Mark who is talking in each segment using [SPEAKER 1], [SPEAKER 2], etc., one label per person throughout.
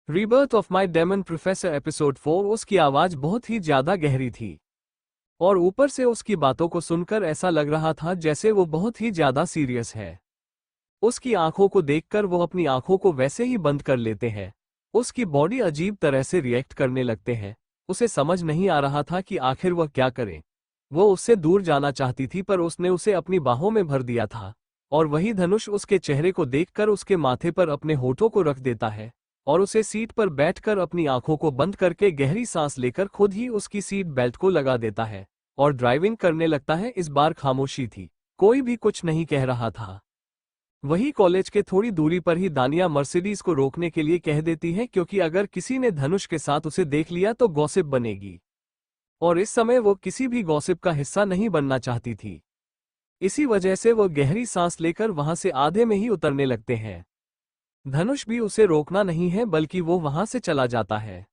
[SPEAKER 1] Rebirth of my demon professor episode 4। उसकी आवाज बहुत ही ज्यादा गहरी थी और ऊपर से उसकी बातों को सुनकर ऐसा लग रहा था जैसे वो बहुत ही ज्यादा सीरियस है। उसकी आंखों को देखकर वो अपनी आंखों को वैसे ही बंद कर लेते हैं। उसकी बॉडी अजीब तरह से रिएक्ट करने लगते हैं। उसे समझ नहीं आ रहा था कि आखिर वह क्या करे। वो उससे दूर जाना चाहती थी पर उसने उसे अपनी बाहों में भर दिया था और वही धनुष उसके चेहरे को देखकर उसके माथे पर अपने होठों को रख देता है और उसे सीट पर बैठकर अपनी आंखों को बंद करके गहरी सांस लेकर खुद ही उसकी सीट बेल्ट को लगा देता है और ड्राइविंग करने लगता है। इस बार खामोशी थी, कोई भी कुछ नहीं कह रहा था। वही कॉलेज के थोड़ी दूरी पर ही दानिया मर्सिडीज को रोकने के लिए कह देती है क्योंकि अगर किसी ने धनुष के साथ उसे देख लिया तो गॉसिप बनेगी और इस समय वो किसी भी गॉसिप का हिस्सा नहीं बनना चाहती थी। इसी वजह से वो गहरी सांस लेकर वहां से आधे में ही उतरने लगते हैं। धनुष भी उसे रोकना नहीं है बल्कि वो वहां से चला जाता है।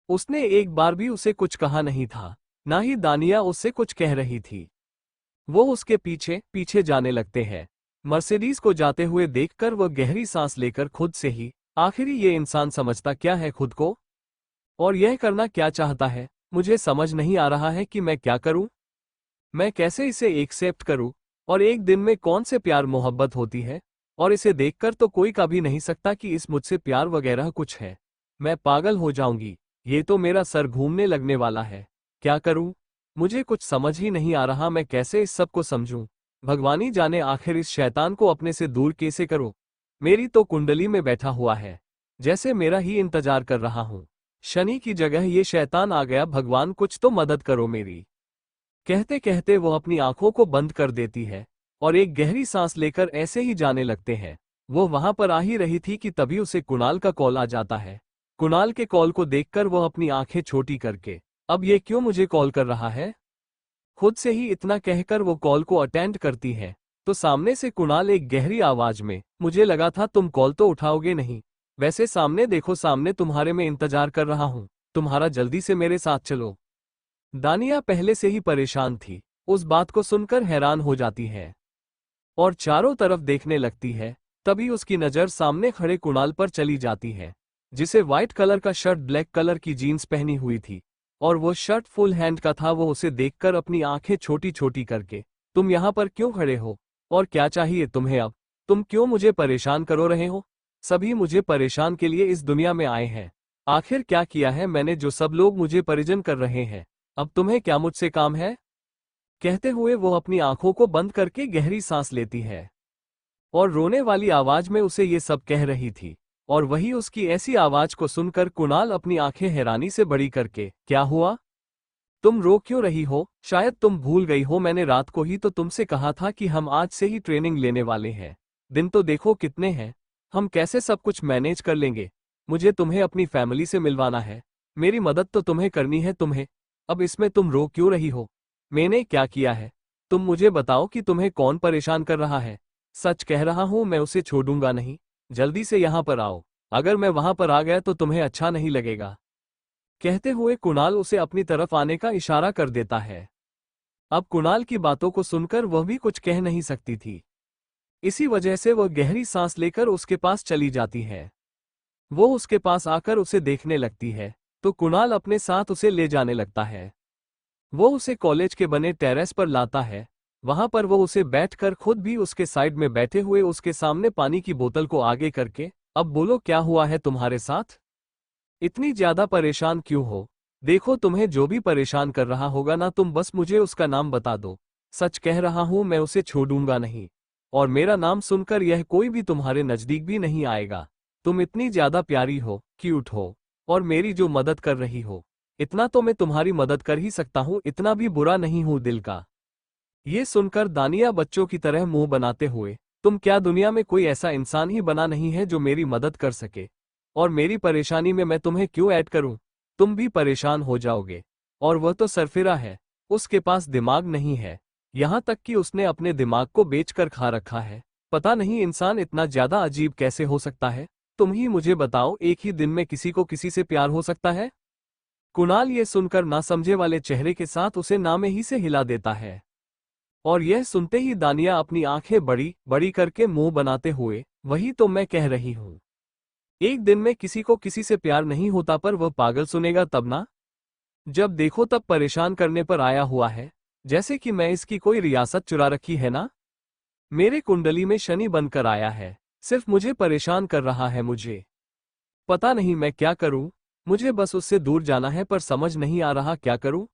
[SPEAKER 1] उसने एक बार भी उसे कुछ कहा नहीं था, ना ही दानिया उससे कुछ कह रही थी। वो उसके पीछे पीछे जाने लगते हैं। मर्सिडीज को जाते हुए देखकर वह गहरी सांस लेकर खुद से ही, आखिर ये इंसान समझता क्या है खुद को और यह करना क्या चाहता है। मुझे समझ नहीं आ रहा है कि मैं क्या करूं। मैं कैसे इसे एक्सेप्ट करूं और एक दिन में कौन से प्यार मोहब्बत होती है और इसे देखकर तो कोई कभी नहीं सकता कि इस मुझसे प्यार वगैरह कुछ है। मैं पागल हो जाऊंगी, ये तो मेरा सर घूमने लगने वाला है। क्या करूं? मुझे कुछ समझ ही नहीं आ रहा, मैं कैसे इस सब को समझूं। भगवान ही जाने आखिर इस शैतान को अपने से दूर कैसे करो। मेरी तो कुंडली में बैठा हुआ है, जैसे मेरा ही इंतजार कर रहा हूं। शनि की जगह ये शैतान आ गया, भगवान कुछ तो मदद करो मेरी। कहते कहते वो अपनी आंखों को बंद कर देती है और एक गहरी सांस लेकर ऐसे ही जाने लगते हैं। वो वहां पर आ ही रही थी कि तभी उसे कुणाल का कॉल आ जाता है। कुणाल के कॉल को देखकर वो अपनी आंखें छोटी करके, अब ये क्यों मुझे कॉल कर रहा है, खुद से ही इतना कहकर वो कॉल को अटेंड करती है तो सामने से कुणाल एक गहरी आवाज में, मुझे लगा था तुम कॉल तो उठाओगे नहीं। वैसे सामने देखो, सामने तुम्हारे में इंतजार कर रहा हूं, तुम्हारा जल्दी से मेरे साथ चलो। दानिया पहले से ही परेशान थी, उस बात को सुनकर हैरान हो जाती है और चारों तरफ देखने लगती है। तभी उसकी नजर सामने खड़े कुणाल पर चली जाती है, जिसे व्हाइट कलर का शर्ट, ब्लैक कलर की जीन्स पहनी हुई थी और वो शर्ट फुल हैंड का था। वो उसे देखकर अपनी आंखें छोटी छोटी करके, तुम यहाँ पर क्यों खड़े हो और क्या चाहिए तुम्हें? अब तुम क्यों मुझे परेशान करो रहे हो? सभी मुझे परेशान के लिए इस दुनिया में आए हैं। आखिर क्या किया है मैंने जो सब लोग मुझे परिजन कर रहे हैं? अब तुम्हें क्या मुझसे काम है? कहते हुए वो अपनी आंखों को बंद करके गहरी सांस लेती है और रोने वाली आवाज में उसे ये सब कह रही थी। और वही उसकी ऐसी आवाज को सुनकर कुणाल अपनी आंखें हैरानी से बड़ी करके, क्या हुआ? तुम रो क्यों रही हो? शायद तुम भूल गई हो, मैंने रात को ही तो तुमसे कहा था कि हम आज से ही ट्रेनिंग लेने वाले हैं। दिन तो देखो कितने हैं, हम कैसे सब कुछ मैनेज कर लेंगे। मुझे तुम्हें अपनी फैमिली से मिलवाना है, मेरी मदद तो तुम्हें करनी है। तुम्हें अब इसमें तुम रो क्यों रही हो? मैंने क्या किया है? तुम मुझे बताओ कि तुम्हें कौन परेशान कर रहा है। सच कह रहा हूं, मैं उसे छोड़ूंगा नहीं। जल्दी से यहां पर आओ, अगर मैं वहां पर आ गया तो तुम्हें अच्छा नहीं लगेगा। कहते हुए कुणाल उसे अपनी तरफ आने का इशारा कर देता है। अब कुणाल की बातों को सुनकर वह भी कुछ कह नहीं सकती थी। इसी वजह से वह गहरी सांस लेकर उसके पास चली जाती है। वो उसके पास आकर उसे देखने लगती है तो कुणाल अपने साथ उसे ले जाने लगता है। वो उसे कॉलेज के बने टेरेस पर लाता है। वहां पर वो उसे बैठकर खुद भी उसके साइड में बैठे हुए उसके सामने पानी की बोतल को आगे करके, अब बोलो क्या हुआ है तुम्हारे साथ? इतनी ज्यादा परेशान क्यों हो? देखो तुम्हें जो भी परेशान कर रहा होगा ना, तुम बस मुझे उसका नाम बता दो। सच कह रहा हूं, मैं उसे छोड़ूंगा नहीं और मेरा नाम सुनकर यह कोई भी तुम्हारे नजदीक भी नहीं आएगा। तुम इतनी ज्यादा प्यारी हो, क्यूट हो और मेरी जो मदद कर रही हो, इतना तो मैं तुम्हारी मदद कर ही सकता हूं, इतना भी बुरा नहीं हूं दिल का। ये सुनकर दानिया बच्चों की तरह मुंह बनाते हुए, तुम क्या दुनिया में कोई ऐसा इंसान ही बना नहीं है जो मेरी मदद कर सके? और मेरी परेशानी में मैं तुम्हें क्यों ऐड करूं? तुम भी परेशान हो जाओगे। और वह तो सरफिरा है, उसके पास दिमाग नहीं है, यहां तक कि उसने अपने दिमाग को बेचकर खा रखा है। पता नहीं इंसान इतना ज्यादा अजीब कैसे हो सकता है। तुम ही मुझे बताओ, एक ही दिन में किसी को किसी से प्यार हो सकता है? कुणाल ये सुनकर नासमझे वाले चेहरे के साथ उसे नामे ही से हिला देता है और यह सुनते ही दानिया अपनी आंखें बड़ी बड़ी करके मुंह बनाते हुए, वही तो मैं कह रही हूं। एक दिन में किसी को किसी से प्यार नहीं होता पर वह पागल सुनेगा तब ना। जब देखो तब परेशान करने पर आया हुआ है, जैसे कि मैं इसकी कोई रियासत चुरा रखी है ना। मेरे कुंडली में शनि बनकर आया है, सिर्फ मुझे परेशान कर रहा है। मुझे पता नहीं मैं क्या करूं। मुझे बस उससे दूर जाना है पर समझ नहीं आ रहा क्या करूं।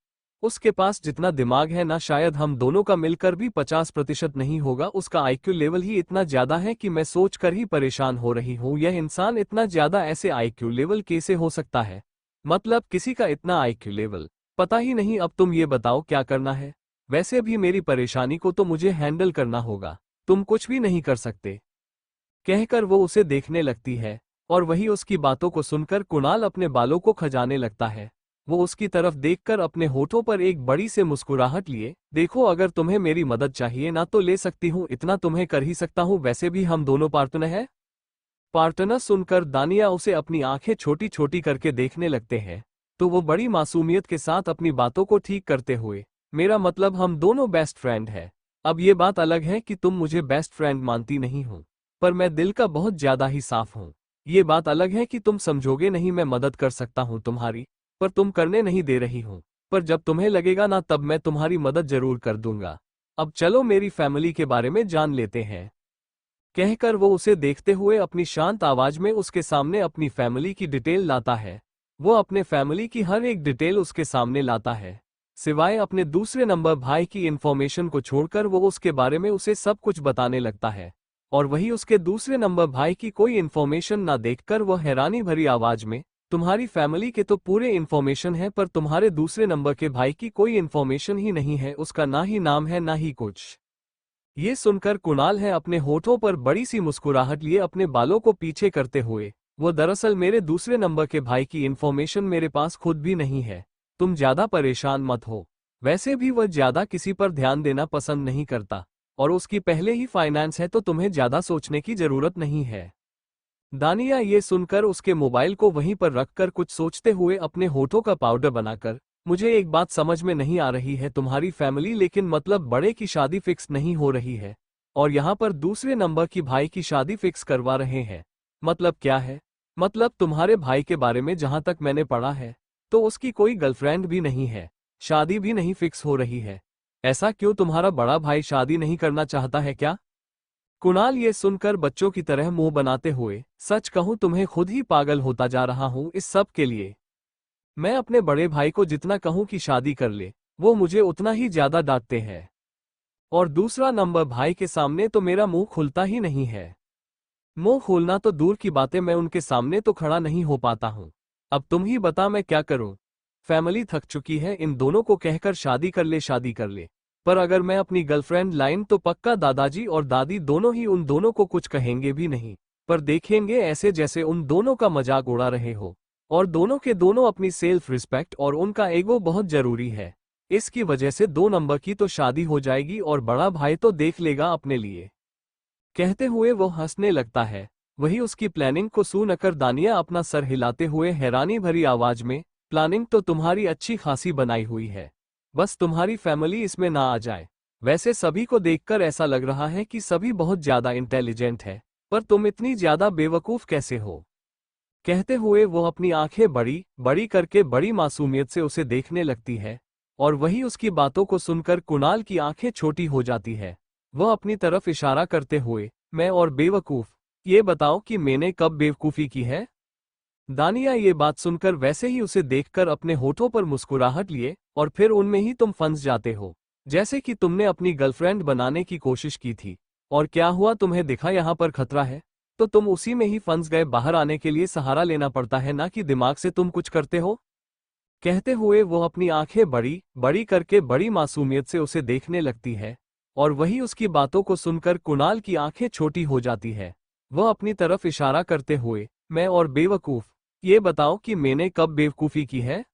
[SPEAKER 1] उसके पास जितना दिमाग है ना, शायद हम दोनों का मिलकर भी 50% नहीं होगा। उसका आईक्यू लेवल ही इतना ज्यादा है कि मैं सोचकर ही परेशान हो रही हूं। यह इंसान इतना ज्यादा ऐसे आईक्यू लेवल कैसे हो सकता है? मतलब किसी का इतना आईक्यू लेवल पता ही नहीं। अब तुम ये बताओ क्या करना है? वैसे भी मेरी परेशानी को तो मुझे हैंडल करना होगा, तुम कुछ भी नहीं कर सकते। कहकर वो उसे देखने लगती है और वही उसकी बातों को सुनकर कुणाल अपने बालों को खजाने लगता है। वो उसकी तरफ देखकर अपने होठों पर एक बड़ी से मुस्कुराहट लिए, देखो अगर तुम्हें मेरी मदद चाहिए ना तो ले सकती हूँ, इतना तुम्हें कर ही सकता हूँ, वैसे भी हम दोनों पार्टनर हैं। पार्टनर सुनकर दानिया उसे अपनी आंखें छोटी छोटी करके देखने लगते हैं, तो वो बड़ी मासूमियत के साथ अपनी बातों को ठीक करते हुए, मेरा मतलब हम दोनों बेस्ट फ्रेंड हैं। अब ये बात अलग है कि तुम मुझे बेस्ट फ्रेंड मानती नहीं हो, पर मैं दिल का बहुत ज्यादा ही साफ हूँ। ये बात अलग है कि तुम समझोगे नहीं, मैं मदद कर सकता हूँ तुम्हारी, पर तुम करने नहीं दे रही हो। पर जब तुम्हें लगेगा ना तब मैं तुम्हारी मदद जरूर कर दूंगा। अब चलो मेरी फैमिली के बारे में जान लेते हैं। कहकर वो उसे देखते हुए अपनी शांत आवाज में उसके सामने अपनी फैमिली की डिटेल लाता है। वो अपने फैमिली की हर एक डिटेल उसके सामने लाता है, सिवाय अपने दूसरे नंबर भाई की इंफॉर्मेशन को छोड़कर। वो उसके बारे में उसे सब कुछ बताने लगता है, और वही उसके दूसरे नंबर भाई की कोई इंफॉर्मेशन ना देखकर वह हैरानी भरी आवाज में, तुम्हारी फैमिली के तो पूरे इंफॉर्मेशन है पर तुम्हारे दूसरे नंबर के भाई की कोई इंफॉर्मेशन ही नहीं है, उसका ना ही नाम है ना ही कुछ। ये सुनकर कुणाल है अपने होठों पर बड़ी सी मुस्कुराहट लिए अपने बालों को पीछे करते हुए, वो दरअसल मेरे दूसरे नंबर के भाई की इंफॉर्मेशन मेरे पास खुद भी नहीं है, तुम ज्यादा परेशान मत हो। वैसे भी वह ज्यादा किसी पर ध्यान देना पसंद नहीं करता, और उसकी पहले ही फाइनेंस है तो तुम्हें ज्यादा सोचने की जरूरत नहीं है। दानिया ये सुनकर उसके मोबाइल को वहीं पर रखकर कुछ सोचते हुए अपने होठों का पाउडर बनाकर, मुझे एक बात समझ में नहीं आ रही है, तुम्हारी फैमिली लेकिन मतलब बड़े की शादी फिक्स नहीं हो रही है, और यहाँ पर दूसरे नंबर की भाई की शादी फिक्स करवा रहे हैं। मतलब क्या है? मतलब तुम्हारे भाई के बारे में जहां तक मैंने पढ़ा है, तो उसकी कोई गर्लफ्रेंड भी नहीं है, शादी भी नहीं फिक्स हो रही है। ऐसा क्यों, तुम्हारा बड़ा भाई शादी नहीं करना चाहता है क्या? कुणाल ये सुनकर बच्चों की तरह मुंह बनाते हुए, सच कहूं तुम्हें खुद ही पागल होता जा रहा हूं इस सब के लिए। मैं अपने बड़े भाई को जितना कहूं कि शादी कर ले, वो मुझे उतना ही ज्यादा डांटते हैं, और दूसरा नंबर भाई के सामने तो मेरा मुंह खुलता ही नहीं है। मुंह खोलना तो दूर की बातें, मैं उनके सामने तो खड़ा नहीं हो पाता हूं। अब तुम ही बता मैं क्या करूं? फैमिली थक चुकी है इन दोनों को कहकर शादी कर ले शादी कर ले, पर अगर मैं अपनी गर्लफ्रेंड लाइन तो पक्का दादाजी और दादी दोनों ही उन दोनों को कुछ कहेंगे भी नहीं, पर देखेंगे ऐसे जैसे उन दोनों का मजाक उड़ा रहे हो। और दोनों के दोनों अपनी सेल्फ रिस्पेक्ट और उनका ईगो बहुत जरूरी है, इसकी वजह से 2 नंबर की तो शादी हो जाएगी और बड़ा भाई तो देख लेगा अपने लिए। कहते हुए वो हंसने लगता है। वही उसकी प्लानिंग को सुनकर दानिया अपना सर हिलाते हुए हैरानी भरी आवाज में, प्लानिंग तो तुम्हारी अच्छी खासी बनाई हुई है, बस तुम्हारी फैमिली इसमें ना आ जाए। वैसे सभी को देखकर ऐसा लग रहा है कि सभी बहुत ज्यादा इंटेलिजेंट है, पर तुम इतनी ज्यादा बेवकूफ कैसे हो? कहते हुए वो अपनी आंखें बड़ी बड़ी करके बड़ी मासूमियत से उसे देखने लगती है, और वही उसकी बातों को सुनकर कुणाल की आंखें छोटी हो जाती है। वह अपनी तरफ इशारा करते हुए, मैं और बेवकूफ, ये बताओ कि मैंने कब बेवकूफी की है? दानिया ये बात सुनकर वैसे ही उसे देखकर अपने होठों पर मुस्कुराहट लिए, और फिर उनमें ही तुम फंस जाते हो, जैसे कि तुमने अपनी गर्लफ्रेंड बनाने की कोशिश की थी, और क्या हुआ, तुम्हें दिखा यहाँ पर खतरा है, तो तुम उसी में ही फंस गए। बाहर आने के लिए सहारा लेना पड़ता है ना कि दिमाग से तुम कुछ करते हो। कहते हुए वो अपनी आंखें बड़ी बड़ी करके बड़ी मासूमियत से उसे देखने लगती है, और वही उसकी बातों को सुनकर कुणाल की आंखें छोटी हो जाती है। वह अपनी तरफ इशारा करते हुए, मैं और बेवकूफ, ये बताओ कि मैंने कब बेवकूफी की है?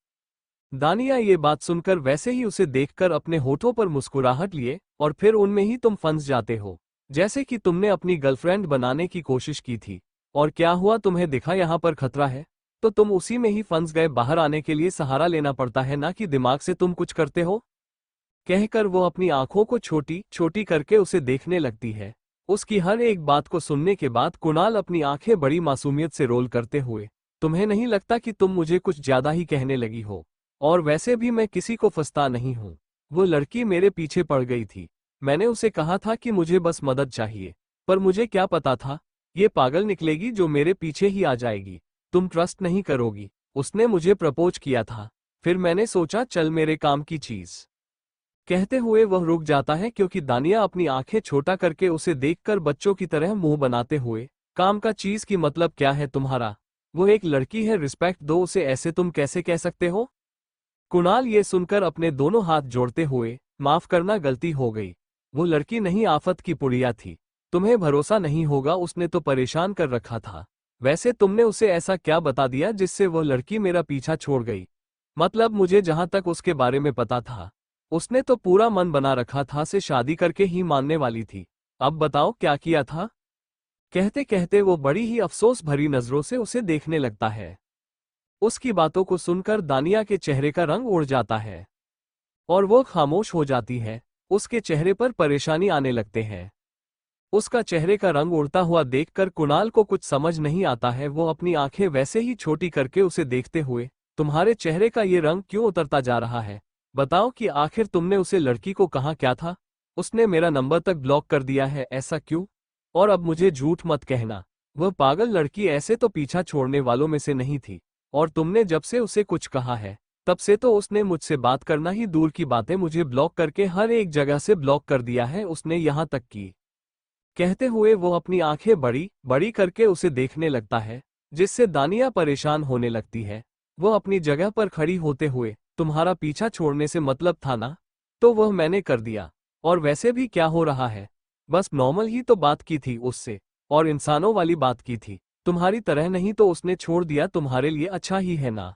[SPEAKER 1] दानिया ये बात सुनकर वैसे ही उसे देखकर अपने होठों पर मुस्कुराहट लिए, और फिर उनमें ही तुम फंस जाते हो, जैसे कि तुमने अपनी गर्लफ्रेंड बनाने की कोशिश की थी, और क्या हुआ, तुम्हें दिखा यहाँ पर खतरा है, तो तुम उसी में ही फंस गए। बाहर आने के लिए सहारा लेना पड़ता है ना कि दिमाग से तुम कुछ करते हो। कहकर वो अपनी आंखों को छोटी छोटी करके उसे देखने लगती है। उसकी हर एक बात को सुनने के बाद कुणाल अपनी आंखें बड़ी मासूमियत से रोल करते हुए, तुम्हें नहीं लगता कि तुम मुझे कुछ ज्यादा ही कहने लगी हो? और वैसे भी मैं किसी को फंसता नहीं हूं। वो लड़की मेरे पीछे पड़ गई थी। मैंने उसे कहा था कि मुझे बस मदद चाहिए, पर मुझे क्या पता था ये पागल निकलेगी जो मेरे पीछे ही आ जाएगी। तुम ट्रस्ट नहीं करोगी, उसने मुझे प्रपोज किया था। फिर मैंने सोचा चल मेरे काम की चीज। कहते हुए वह रुक जाता है क्योंकि दानिया अपनी आंखें छोटा करके उसे देखकर बच्चों की तरह मुंह बनाते हुए, काम का चीज की मतलब क्या है तुम्हारा? वो एक लड़की है, रिस्पेक्ट दो उसे, ऐसे तुम कैसे कह सकते हो? कुणाल ये सुनकर अपने दोनों हाथ जोड़ते हुए, माफ करना गलती हो गई। वो लड़की नहीं आफत की पुड़िया थी। तुम्हें भरोसा नहीं होगा, उसने तो परेशान कर रखा था। वैसे तुमने उसे ऐसा क्या बता दिया जिससे वो लड़की मेरा पीछा छोड़ गई? मतलब मुझे जहां तक उसके बारे में पता था, उसने तो पूरा मन बना रखा था से शादी करके ही मानने वाली थी। अब बताओ क्या किया था? कहते कहते वो बड़ी ही अफसोस भरी नजरों से उसे देखने लगता है। उसकी बातों को सुनकर दानिया के चेहरे का रंग उड़ जाता है और वो खामोश हो जाती है। उसके चेहरे पर परेशानी आने लगते हैं। उसका चेहरे का रंग उड़ता हुआ देखकर कुणाल को कुछ समझ नहीं आता है। वो अपनी आंखें वैसे ही छोटी करके उसे देखते हुए, तुम्हारे चेहरे का ये रंग क्यों उतरता जा रहा है? बताओ कि आखिर तुमने उसे लड़की को कहा क्या था? उसने मेरा नंबर तक ब्लॉक कर दिया है, ऐसा क्यों? और अब मुझे झूठ मत कहना, वह पागल लड़की ऐसे तो पीछा छोड़ने वालों में से नहीं थी। और तुमने जब से उसे कुछ कहा है, तब से तो उसने मुझसे बात करना ही दूर की बातें मुझे ब्लॉक करके हर एक जगह से ब्लॉक कर दिया है उसने, यहाँ तक की। कहते हुए वो अपनी आंखें बड़ी बड़ी करके उसे देखने लगता है, जिससे दानिया परेशान होने लगती है। वो अपनी जगह पर खड़ी होते हुए, तुम्हारा पीछा छोड़ने से मतलब था ना? तो वह मैंने कर दिया। और वैसे भी क्या हो रहा है? बस नॉर्मल ही तो बात की थी उससे, और इंसानों वाली बात की थी। तुम्हारी तरह नहीं तो उसने छोड़ दिया, तुम्हारे लिए अच्छा ही है ना?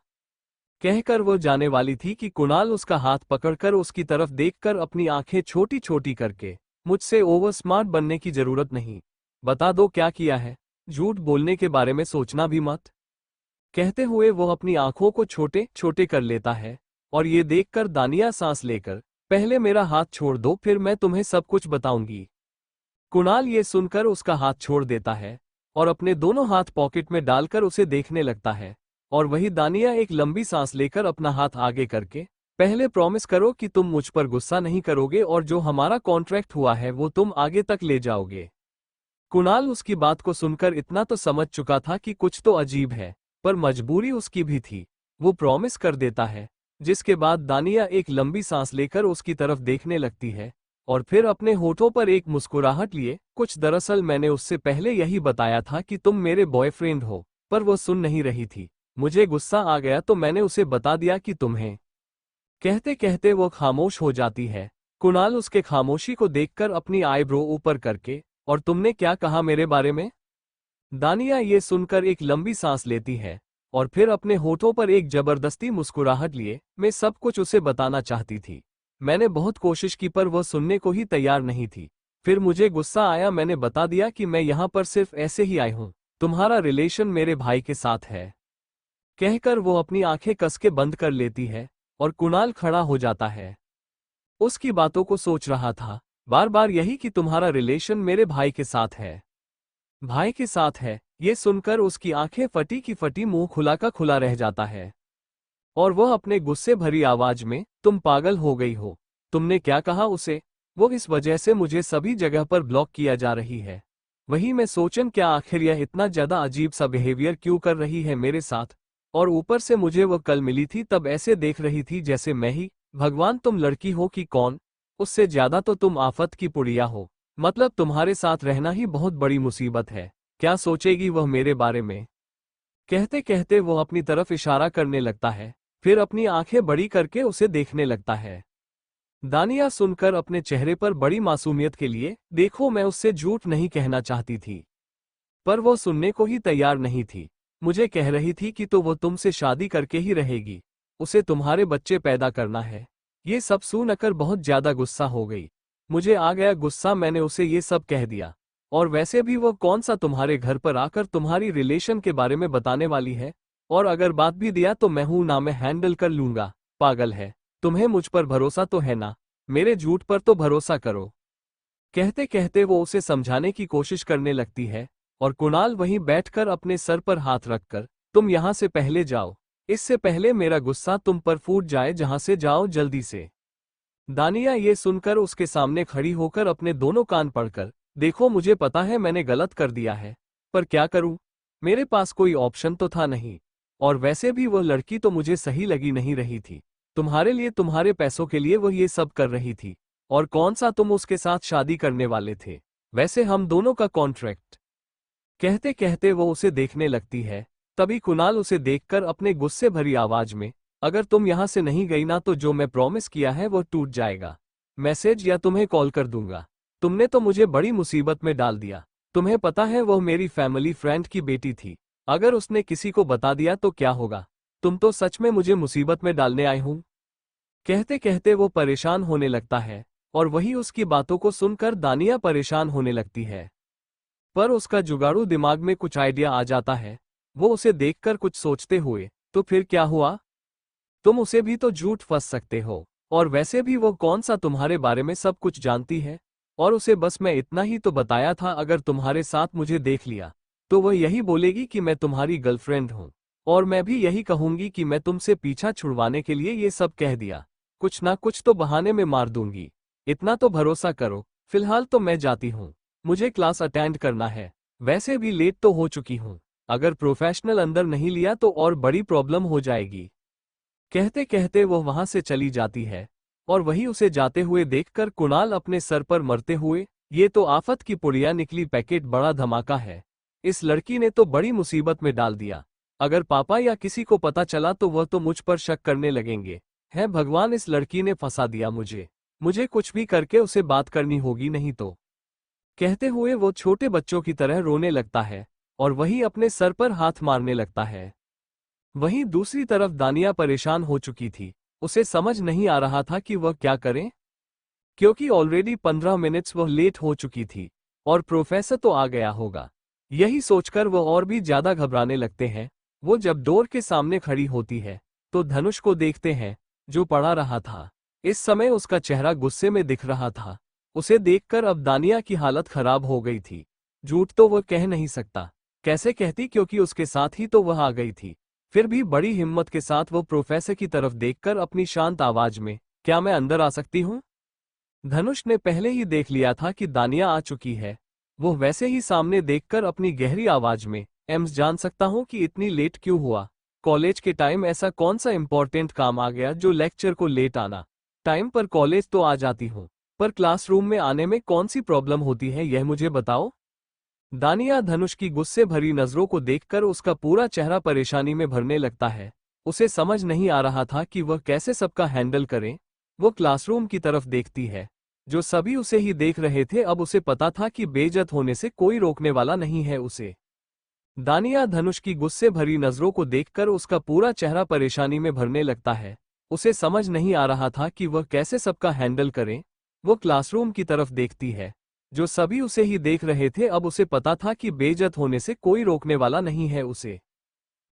[SPEAKER 1] कहकर वो जाने वाली थी कि कुणाल उसका हाथ पकड़कर उसकी तरफ देखकर अपनी आंखें छोटी छोटी करके, मुझसे ओवर स्मार्ट बनने की जरूरत नहीं, बता दो क्या किया है, झूठ बोलने के बारे में सोचना भी मत। कहते हुए वो अपनी आंखों को छोटे छोटे कर लेता है। और ये देखकर दानिया सांस लेकर, पहले मेरा हाथ छोड़ दो फिर मैं तुम्हें सब कुछ बताऊंगी। कुणाल ये सुनकर उसका हाथ छोड़ देता है और अपने दोनों हाथ पॉकेट में डालकर उसे देखने लगता है। और वही दानिया एक लंबी सांस लेकर अपना हाथ आगे करके, पहले प्रॉमिस करो कि तुम मुझ पर गुस्सा नहीं करोगे और जो हमारा कॉन्ट्रैक्ट हुआ है वो तुम आगे तक ले जाओगे। कुणाल उसकी बात को सुनकर इतना तो समझ चुका था कि कुछ तो अजीब है, पर मजबूरी उसकी भी थी। वो प्रॉमिस कर देता है, जिसके बाद दानिया एक लंबी सांस लेकर उसकी तरफ देखने लगती है और फिर अपने होठों पर एक मुस्कुराहट लिए, कुछ दरअसल मैंने उससे पहले यही बताया था कि तुम मेरे बॉयफ्रेंड हो, पर वो सुन नहीं रही थी। मुझे गुस्सा आ गया तो मैंने उसे बता दिया कि तुम्हें। कहते कहते वो खामोश हो जाती है। कुणाल उसके खामोशी को देखकर अपनी आईब्रो ऊपर करके, और तुमने क्या कहा मेरे बारे में? दानिया ये सुनकर एक लंबी सांस लेती है और फिर अपने होठों पर एक जबरदस्ती मुस्कुराहट लिए, मैं सब कुछ उसे बताना चाहती थी। मैंने बहुत कोशिश की पर वह सुनने को ही तैयार नहीं थी। फिर मुझे गुस्सा आया, मैंने बता दिया कि मैं यहाँ पर सिर्फ ऐसे ही आई हूँ, तुम्हारा रिलेशन मेरे भाई के साथ है। कहकर वो अपनी आंखें कस के बंद कर लेती है और कुणाल खड़ा हो जाता है। उसकी बातों को सोच रहा था, बार बार यही कि तुम्हारा रिलेशन मेरे भाई के साथ है। भाई के साथ है, ये सुनकर उसकी आंखें फटी की फटी, मुंह खुला का खुला रह जाता है। और वह अपने गुस्से भरी आवाज में, तुम पागल हो गई हो? तुमने क्या कहा उसे? वो इस वजह से मुझे सभी जगह पर ब्लॉक किया जा रही है। वही मैं सोचन, क्या आखिर यह इतना ज्यादा अजीब सा बिहेवियर क्यों कर रही है मेरे साथ? और ऊपर से मुझे वो कल मिली थी तब ऐसे देख रही थी जैसे मैं ही भगवान, तुम लड़की हो कि कौन? उससे ज्यादा तो तुम आफत की पुड़िया हो। मतलब तुम्हारे साथ रहना ही बहुत बड़ी मुसीबत है। क्या सोचेगी वह मेरे बारे में? कहते कहते वो अपनी तरफ इशारा करने लगता है, फिर अपनी आंखें बड़ी करके उसे देखने लगता है। दानिया सुनकर अपने चेहरे पर बड़ी मासूमियत के लिए, देखो मैं उससे झूठ नहीं कहना चाहती थी, पर वो सुनने को ही तैयार नहीं थी। मुझे कह रही थी कि तो वो तुमसे शादी करके ही रहेगी, उसे तुम्हारे बच्चे पैदा करना है। ये सब सुनकर बहुत ज्यादा गुस्सा हो गई। मुझे आ गया गुस्सा, मैंने उसे ये सब कह दिया। और वैसे भी वो कौन सा तुम्हारे घर पर आकर तुम्हारी रिलेशन के बारे में बताने वाली है? और अगर बात भी दिया तो मैं हूं ना, मैं हैंडल कर लूंगा। पागल है। तुम्हें मुझ पर भरोसा तो है ना? मेरे झूठ पर तो भरोसा करो। कहते कहते वो उसे समझाने की कोशिश करने लगती है और कुणाल वहीं बैठकर अपने सर पर हाथ रखकर, तुम यहां से पहले जाओ, इससे पहले मेरा गुस्सा तुम पर फूट जाए, जहां से जाओ जल्दी से। दानिया ये सुनकर उसके सामने खड़ी होकर अपने दोनों कान पकड़कर, देखो मुझे पता है मैंने गलत कर दिया है, पर क्या करूं, मेरे पास कोई ऑप्शन तो था नहीं। और वैसे भी वह लड़की तो मुझे सही लगी नहीं रही थी। तुम्हारे लिए, तुम्हारे पैसों के लिए वह ये सब कर रही थी, और कौन सा तुम उसके साथ शादी करने वाले थे, वैसे हम दोनों का कॉन्ट्रैक्ट। कहते कहते वो उसे देखने लगती है। तभी कुणाल उसे देखकर अपने गुस्से भरी आवाज में, अगर तुम यहां से नहीं गई ना तो जो मैं प्रॉमिस किया है वो टूट जाएगा। मैसेज या तुम्हें कॉल कर दूंगा। तुमने तो मुझे बड़ी मुसीबत में डाल दिया। तुम्हें पता है वह मेरी फैमिली फ्रेंड की बेटी थी। अगर उसने किसी को बता दिया तो क्या होगा। तुम तो सच में मुझे मुसीबत में डालने आए हूं। कहते कहते वो परेशान होने लगता है और वही उसकी बातों को सुनकर दानिया परेशान होने लगती है। पर उसका जुगाड़ू दिमाग में कुछ आइडिया आ जाता है। वो उसे देखकर कुछ सोचते हुए, तो फिर क्या हुआ, तुम उसे भी तो झूठ फंस सकते हो, और वैसे भी वो कौन सा तुम्हारे बारे में सब कुछ जानती है, और उसे बस मैं इतना ही तो बताया था, अगर तुम्हारे साथ मुझे देख लिया तो वह यही बोलेगी कि मैं तुम्हारी गर्लफ्रेंड हूं, और मैं भी यही कहूंगी कि मैं तुमसे पीछा छुड़वाने के लिए ये सब कह दिया। कुछ ना कुछ तो बहाने में मार दूंगी, इतना तो भरोसा करो। फिलहाल तो मैं जाती हूँ, मुझे क्लास अटेंड करना है, वैसे भी लेट तो हो चुकी हूँ। अगर प्रोफेशनल अंदर नहीं लिया तो और बड़ी प्रॉब्लम हो जाएगी। कहते कहते वो वहां से चली जाती है और वही उसे जाते हुए देखकर कुणाल अपने सर पर मरते हुए, ये तो आफत की पुड़िया निकली, पैकेट बड़ा धमाका है। इस लड़की ने तो बड़ी मुसीबत में डाल दिया। अगर पापा या किसी को पता चला तो वह तो मुझ पर शक करने लगेंगे। है भगवान, इस लड़की ने फंसा दिया मुझे कुछ भी करके उसे बात करनी होगी, नहीं तो। कहते हुए वो छोटे बच्चों की तरह रोने लगता है और वही अपने सर पर हाथ मारने लगता है। वहीं दूसरी तरफ दानिया परेशान हो चुकी थी। उसे समझ नहीं आ रहा था कि वह क्या करे, क्योंकि ऑलरेडी 15 मिनट्स वह लेट हो चुकी थी और प्रोफेसर तो आ गया होगा। यही सोचकर वह और भी ज्यादा घबराने लगते हैं। वो जब डोर के सामने खड़ी होती है तो धनुष को देखते हैं, जो पढ़ा रहा था। इस समय उसका चेहरा गुस्से में दिख रहा था। उसे देखकर अब दानिया की हालत खराब हो गई थी। झूठ तो वह कह नहीं सकता, कैसे कहती, क्योंकि उसके साथ ही तो वह आ गई थी। फिर भी बड़ी हिम्मत के साथ वो प्रोफेसर की तरफ देखकर अपनी शांत आवाज में, क्या मैं अंदर आ सकती हूँ। धनुष ने पहले ही देख लिया था कि दानिया आ चुकी है। वो वैसे ही सामने देखकर अपनी गहरी आवाज में, एम्स जान सकता हूँ कि इतनी लेट क्यों हुआ। कॉलेज के टाइम ऐसा कौन सा इंपॉर्टेंट काम आ गया जो लेक्चर को लेट आना। टाइम पर कॉलेज तो आ जाती हूँ, पर क्लासरूम में आने में कौन सी प्रॉब्लम होती है, यह मुझे बताओ। दानिया धनुष की गुस्से भरी नजरों को देखकर उसका पूरा चेहरा परेशानी में भरने लगता है। उसे समझ नहीं आ रहा था कि वह कैसे सबका हैंडल करे। वो क्लासरूम की तरफ देखती है, जो सभी उसे ही देख रहे थे। अब उसे पता था कि बेइज्जत होने से कोई रोकने वाला नहीं है उसे। दानिया धनुष की गुस्से भरी नजरों को देखकर उसका पूरा चेहरा परेशानी में भरने लगता है। उसे समझ नहीं आ रहा था कि वह कैसे सबका हैंडल करे। वो क्लासरूम की तरफ देखती है, जो सभी उसे ही देख रहे थे। अब उसे पता था कि बेइज्जत होने से कोई रोकने वाला नहीं है उसे।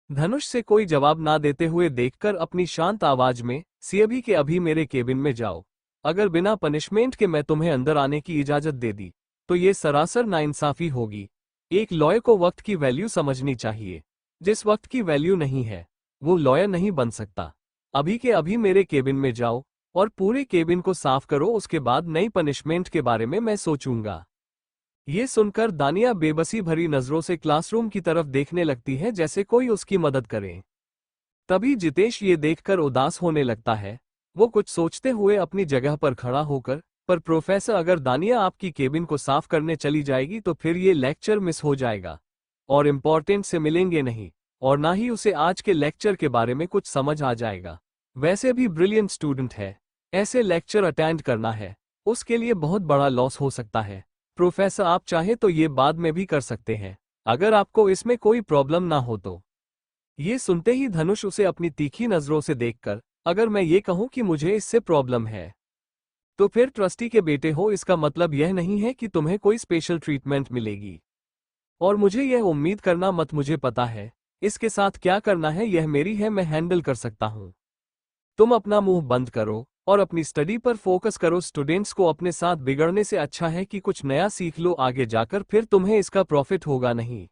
[SPEAKER 1] धनुष से कोई जवाब ना देते हुए देखकर अपनी शांत आवाज में, सी अभी के अभी मेरे केबिन में जाओ। अगर बिना पनिशमेंट के मैं तुम्हें अंदर आने की इजाजत दे दी तो ये सरासर नाइंसाफी होगी। एक लॉयर को वक्त की वैल्यू समझनी चाहिए। जिस वक्त की वैल्यू नहीं है वो लॉयर नहीं बन सकता। अभी के अभी मेरे केबिन में जाओ और पूरे केबिन को साफ करो, उसके बाद नई पनिशमेंट के बारे में मैं सोचूंगा। ये सुनकर दानिया बेबसी भरी नजरों से क्लासरूम की तरफ देखने लगती है, जैसे कोई उसकी मदद करे। तभी जितेश ये देखकर उदास होने लगता है। वो कुछ सोचते हुए अपनी जगह पर खड़ा होकर, पर प्रोफेसर, अगर दानिया आपकी केबिन को साफ करने चली जाएगी तो फिर ये लेक्चर मिस हो जाएगा और इम्पोर्टेंट से मिलेंगे नहीं, और ना ही उसे आज के लेक्चर के बारे में कुछ समझ आ जाएगा। वैसे भी ब्रिलियंट स्टूडेंट है, ऐसे लेक्चर अटेंड करना है उसके लिए बहुत बड़ा लॉस हो सकता है। प्रोफेसर, आप चाहे तो ये बाद में भी कर सकते हैं, अगर आपको इसमें कोई प्रॉब्लम ना हो तो। ये सुनते ही धनुष उसे अपनी तीखी नजरों से देखकर, अगर मैं ये कहूं कि मुझे इससे प्रॉब्लम है तो फिर ट्रस्टी के बेटे हो, इसका मतलब यह नहीं है कि तुम्हें कोई स्पेशल ट्रीटमेंट मिलेगी। और मुझे यह उम्मीद करना मत, मुझे पता है इसके साथ क्या करना है, यह मेरी है, मैं हैंडल कर सकता हूं। तुम अपना मुंह बंद करो और अपनी स्टडी पर फोकस करो। स्टूडेंट्स को अपने साथ बिगड़ने से अच्छा है कि कुछ नया सीख लो, आगे जाकर फिर तुम्हें इसका प्रॉफिट होगा नहीं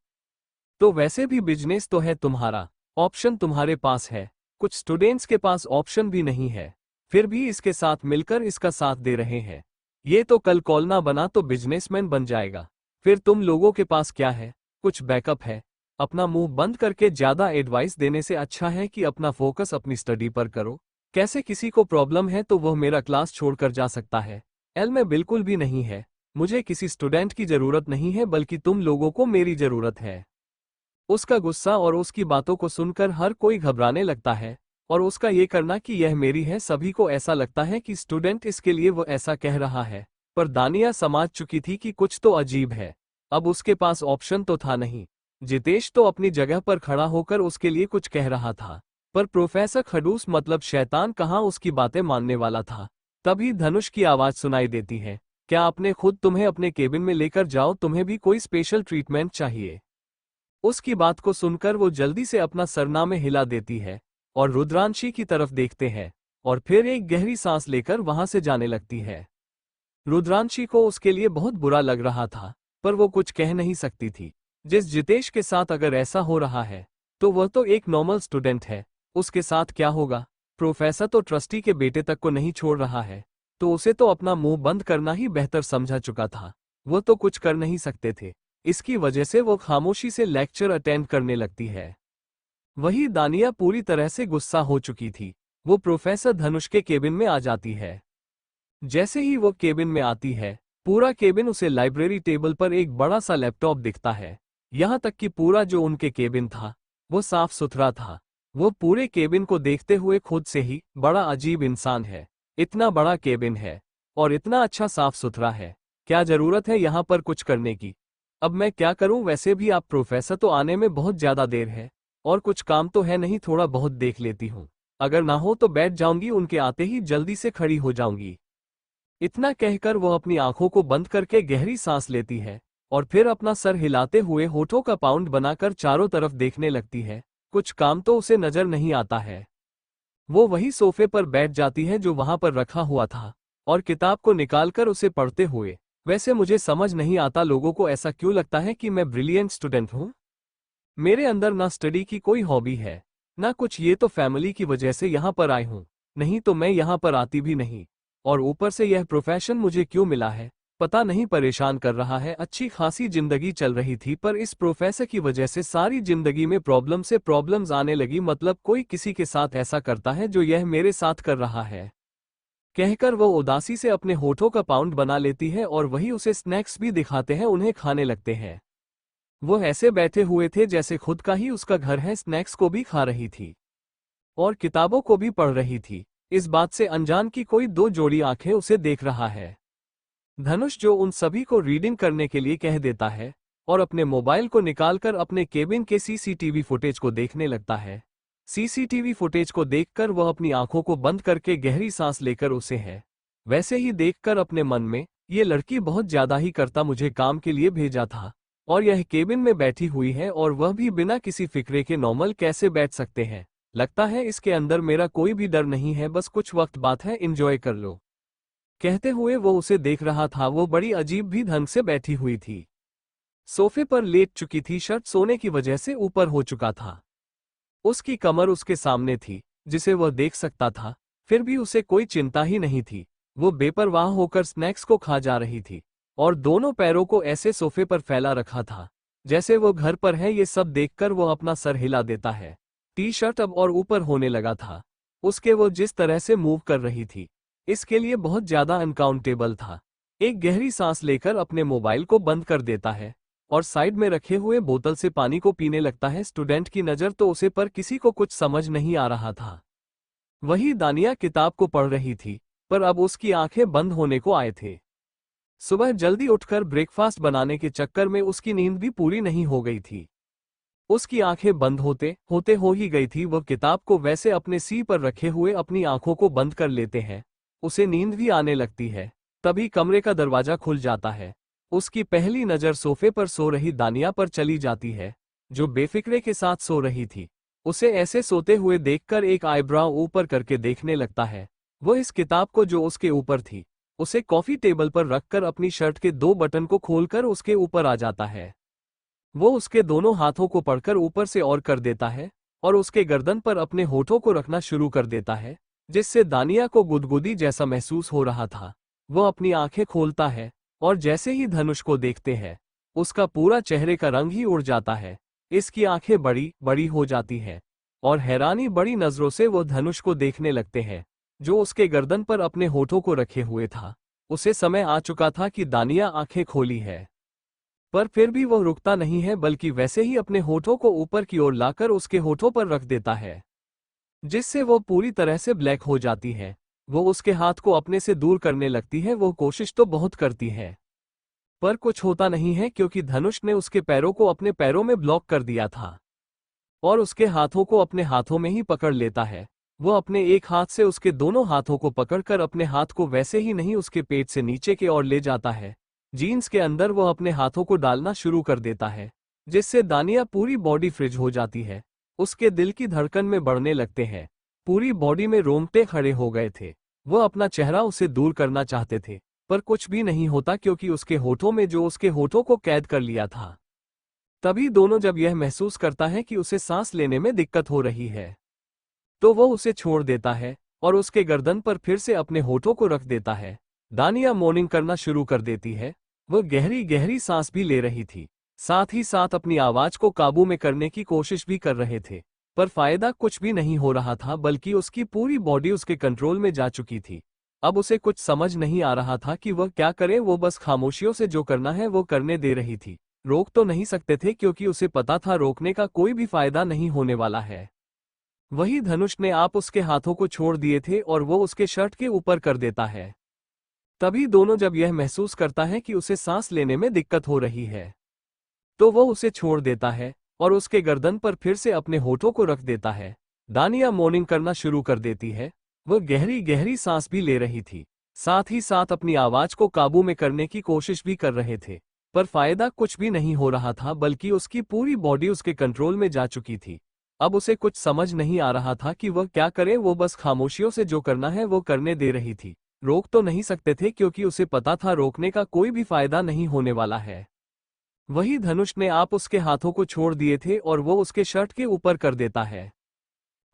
[SPEAKER 1] तो वैसे भी बिजनेस तो है तुम्हारा, ऑप्शन तुम्हारे पास है। कुछ स्टूडेंट्स के पास ऑप्शन भी नहीं है, फिर भी इसके साथ मिलकर इसका साथ दे रहे हैं। ये तो कल कॉल ना बना तो बिजनेसमैन बन जाएगा। फिर तुम लोगों के पास क्या है? कुछ बैकअप है? अपना मुंह बंद करके ज्यादा एडवाइस देने से अच्छा है कि अपना फोकस अपनी स्टडी पर करो। कैसे किसी को प्रॉब्लम है तो वह मेरा क्लास छोड़कर जा सकता है, एल में बिल्कुल भी नहीं है। मुझे किसी स्टूडेंट की जरूरत नहीं है, बल्कि तुम लोगों को मेरी जरूरत है। उसका गुस्सा और उसकी बातों को सुनकर हर कोई घबराने लगता है, और उसका ये करना कि यह मेरी है, सभी को ऐसा लगता है कि स्टूडेंट इसके लिए वो ऐसा कह रहा है। पर दानिया समझ चुकी थी कि कुछ तो अजीब है। अब उसके पास ऑप्शन तो था नहीं। जितेश तो अपनी जगह पर खड़ा होकर उसके लिए कुछ कह रहा था, पर प्रोफेसर खडूस मतलब शैतान कहाँ उसकी बातें मानने वाला था। तभी धनुष की आवाज सुनाई देती है, क्या आपने खुद तुम्हें अपने केबिन में लेकर जाओ, तुम्हें भी कोई स्पेशल ट्रीटमेंट चाहिए। उसकी बात को सुनकर वो जल्दी से अपना सरनामे हिला देती है और रुद्रांशी की तरफ देखते हैं, और फिर एक गहरी सांस लेकर वहां से जाने लगती है। रुद्रांशी को उसके लिए बहुत बुरा लग रहा था, पर वो कुछ कह नहीं सकती थी। जिस जितेश के साथ अगर ऐसा हो रहा है तो वह तो एक नॉर्मल स्टूडेंट है, उसके साथ क्या होगा? प्रोफेसर तो ट्रस्टी के बेटे तक को नहीं छोड़ रहा है, तो उसे तो अपना मुंह बंद करना ही बेहतर समझा चुका था। वो तो कुछ कर नहीं सकते थे, इसकी वजह से वो खामोशी से लेक्चर अटेंड करने लगती है। वही दानिया पूरी तरह से गुस्सा हो चुकी थी। वो प्रोफेसर धनुष के केबिन में आ जाती है। जैसे ही वो केबिन में आती है, पूरा केबिन उसे लाइब्रेरी टेबल पर एक बड़ा सा लैपटॉप दिखता है। यहाँ तक कि पूरा जो उनके केबिन था वो साफ सुथरा था। वो पूरे केबिन को देखते हुए खुद से ही बड़ा अजीब इंसान है, इतना बड़ा केबिन है और इतना अच्छा साफ सुथरा है, क्या जरूरत है यहाँ पर कुछ करने की? अब मैं क्या करूं? वैसे भी आप प्रोफेसर तो आने में बहुत ज्यादा देर है, और कुछ काम तो है नहीं, थोड़ा बहुत देख लेती हूं। अगर ना हो तो बैठ जाऊंगी, उनके आते ही जल्दी से खड़ी हो जाऊंगी। इतना कहकर वो अपनी आंखों को बंद करके गहरी सांस लेती है और फिर अपना सर हिलाते हुए होठों का पाउंड बनाकर चारों तरफ देखने लगती है। कुछ काम तो उसे नजर नहीं आता है। वो वही सोफे पर बैठ जाती है जो वहां पर रखा हुआ था, और किताब को निकालकर उसे पढ़ते हुए, वैसे मुझे समझ नहीं आता लोगों को ऐसा क्यों लगता है कि मैं ब्रिलियंट स्टूडेंट हूं। मेरे अंदर ना स्टडी की कोई हॉबी है ना कुछ, ये तो फैमिली की वजह से यहाँ पर आई हूँ, नहीं तो मैं यहाँ पर आती भी नहीं। और ऊपर से यह प्रोफेशन मुझे क्यों मिला है पता नहीं, परेशान कर रहा है। अच्छी खासी जिंदगी चल रही थी, पर इस प्रोफेसर की वजह से सारी जिंदगी में प्रॉब्लम से प्रॉब्लम्स आने लगी। मतलब कोई किसी के साथ ऐसा करता है जो यह मेरे साथ कर रहा है, कहकर वो उदासी से अपने होठों का पाउंड बना लेती है और वही उसे स्नैक्स भी दिखाते हैं, उन्हें खाने लगते हैं। वो ऐसे बैठे हुए थे जैसे खुद का ही उसका घर है, स्नैक्स को भी खा रही थी और किताबों को भी पढ़ रही थी। इस बात से अनजान की कोई दो जोड़ी आंखें उसे देख रहा है। धनुष जो उन सभी को रीडिंग करने के लिए कह देता है और अपने मोबाइल को निकालकर अपने केबिन के सीसीटीवी फुटेज को देखने लगता है। सीसीटीवी फुटेज को देखकर वह अपनी आंखों को बंद करके गहरी सांस लेकर उसे है वैसे ही देखकर अपने मन में, ये लड़की बहुत ज्यादा ही करता, मुझे काम के लिए भेजा था और यह केबिन में बैठी हुई है और वह भी बिना किसी फिक्रे के, नॉर्मल कैसे बैठ सकते हैं? लगता है इसके अंदर मेरा कोई भी डर नहीं है, बस कुछ वक्त बात है, एंजॉय कर लो। कहते हुए वो उसे देख रहा था। वो बड़ी अजीब भी ढंग से बैठी हुई थी, सोफे पर लेट चुकी थी, शर्ट सोने की वजह से ऊपर हो चुका था। उसकी कमर उसके सामने थी जिसे वह देख सकता था, फिर भी उसे कोई चिंता ही नहीं थी। वो बेपरवाह होकर स्नैक्स को खा जा रही थी और दोनों पैरों को ऐसे सोफे पर फैला रखा था जैसे वो घर पर है। ये सब देखकर वो अपना सर हिला देता है। टी शर्ट अब और ऊपर होने लगा था उसके, वो जिस तरह से मूव कर रही थी इसके लिए बहुत ज्यादा अनकाउंटेबल था। एक गहरी सांस लेकर अपने मोबाइल को बंद कर देता है और साइड में रखे हुए बोतल से पानी को पीने लगता है। स्टूडेंट की नज़र तो उसे पर किसी को कुछ समझ नहीं आ रहा था। वही दानिया किताब को पढ़ रही थी, पर अब उसकी आंखें बंद होने को आए थे। सुबह जल्दी उठकर ब्रेकफास्ट बनाने के चक्कर में उसकी नींद भी पूरी नहीं हो गई थी। उसकी आंखें बंद होते होते हो ही गई थी। वह किताब को वैसे अपने सी पर रखे हुए अपनी आंखों को बंद कर लेते हैं, उसे नींद भी आने लगती है। तभी कमरे का दरवाजा खुल जाता है। उसकी पहली नज़र सोफे पर सो रही दानिया पर चली जाती है, जो बेफिक्रे के साथ सो रही थी। उसे ऐसे सोते हुए देखकर एक आईब्राव ऊपर करके देखने लगता है वो इस किताब को जो उसके ऊपर थी उसे कॉफी टेबल पर रखकर अपनी शर्ट के 2 बटन को खोलकर उसके ऊपर आ जाता है। वो उसके दोनों हाथों को पकड़कर ऊपर से और कर देता है और उसके गर्दन पर अपने होठों को रखना शुरू कर देता है, जिससे दानिया को गुदगुदी जैसा महसूस हो रहा था। वो अपनी आंखें खोलता है और जैसे ही धनुष को देखते हैं उसका पूरा चेहरे का रंग ही उड़ जाता है। इसकी आंखें बड़ी बड़ी हो जाती हैं और हैरानी बड़ी नजरों से वो धनुष को देखने लगते हैं, जो उसके गर्दन पर अपने होठों को रखे हुए था। उसे समय आ चुका था कि दानिया आंखें खोली है, पर फिर भी वो रुकता नहीं है, बल्कि वैसे ही अपने होठों को ऊपर की ओर लाकर उसके होठों पर रख देता है, जिससे वो पूरी तरह से ब्लैक हो जाती है। वो उसके हाथ को अपने से दूर करने लगती है। वो कोशिश तो बहुत करती है पर कुछ होता नहीं है, क्योंकि धनुष ने उसके पैरों को अपने पैरों में ब्लॉक कर दिया था और उसके हाथों को अपने हाथों में ही पकड़ लेता है। वो अपने एक हाथ से उसके दोनों हाथों को पकड़कर अपने हाथ को वैसे ही नहीं उसके पेट से नीचे की ओर ले जाता है। जीन्स के अंदर वो अपने हाथों को डालना शुरू कर देता है, जिससे दानिया पूरी बॉडी फ्रीज हो जाती है। उसके दिल की धड़कन में बढ़ने लगते हैं, पूरी बॉडी में रोंगटे खड़े हो गए थे। वो अपना चेहरा उसे दूर करना चाहते थे, पर कुछ भी नहीं होता, क्योंकि उसके होठों में जो उसके होठों को कैद कर लिया था। तभी दोनों जब यह महसूस करता है कि उसे सांस लेने में दिक्कत हो रही है, तो वो उसे छोड़ देता है और उसके गर्दन पर फिर से अपने होठों को रख देता है। दानिया मॉर्निंग करना शुरू कर देती है। वह गहरी गहरी सांस भी ले रही थी, साथ ही साथ अपनी आवाज को काबू में करने की कोशिश भी कर रहे थे, पर फायदा कुछ भी नहीं हो रहा था, बल्कि उसकी पूरी बॉडी उसके कंट्रोल में जा चुकी थी। अब उसे कुछ समझ नहीं आ रहा था कि वह क्या करे। वो बस खामोशियों से जो करना है वो करने दे रही थी। रोक तो नहीं सकते थे, क्योंकि उसे पता था रोकने का कोई भी फायदा नहीं होने वाला है। वही धनुष ने आप उसके हाथों को छोड़ दिए थे और वो उसके शर्ट के ऊपर कर देता है। तभी दोनों जब यह महसूस करता है कि उसे सांस लेने में दिक्कत हो रही है, तो वो उसे छोड़ देता है और उसके गर्दन पर फिर से अपने होठों को रख देता है। दानिया मॉर्निंग करना शुरू कर देती है। वह गहरी गहरी सांस भी ले रही थी, साथ ही साथ अपनी आवाज को काबू में करने की कोशिश भी कर रहे थे, पर फायदा कुछ भी नहीं हो रहा था, बल्कि उसकी पूरी बॉडी उसके कंट्रोल में जा चुकी थी। अब उसे कुछ समझ नहीं आ रहा था कि वह क्या करे। वो बस खामोशियों से जो करना है वो करने दे रही थी। रोक तो नहीं सकते थे, क्योंकि उसे पता था रोकने का कोई भी फायदा नहीं होने वाला है। वही धनुष ने आप उसके हाथों को छोड़ दिए थे और वो उसके शर्ट के ऊपर कर देता है।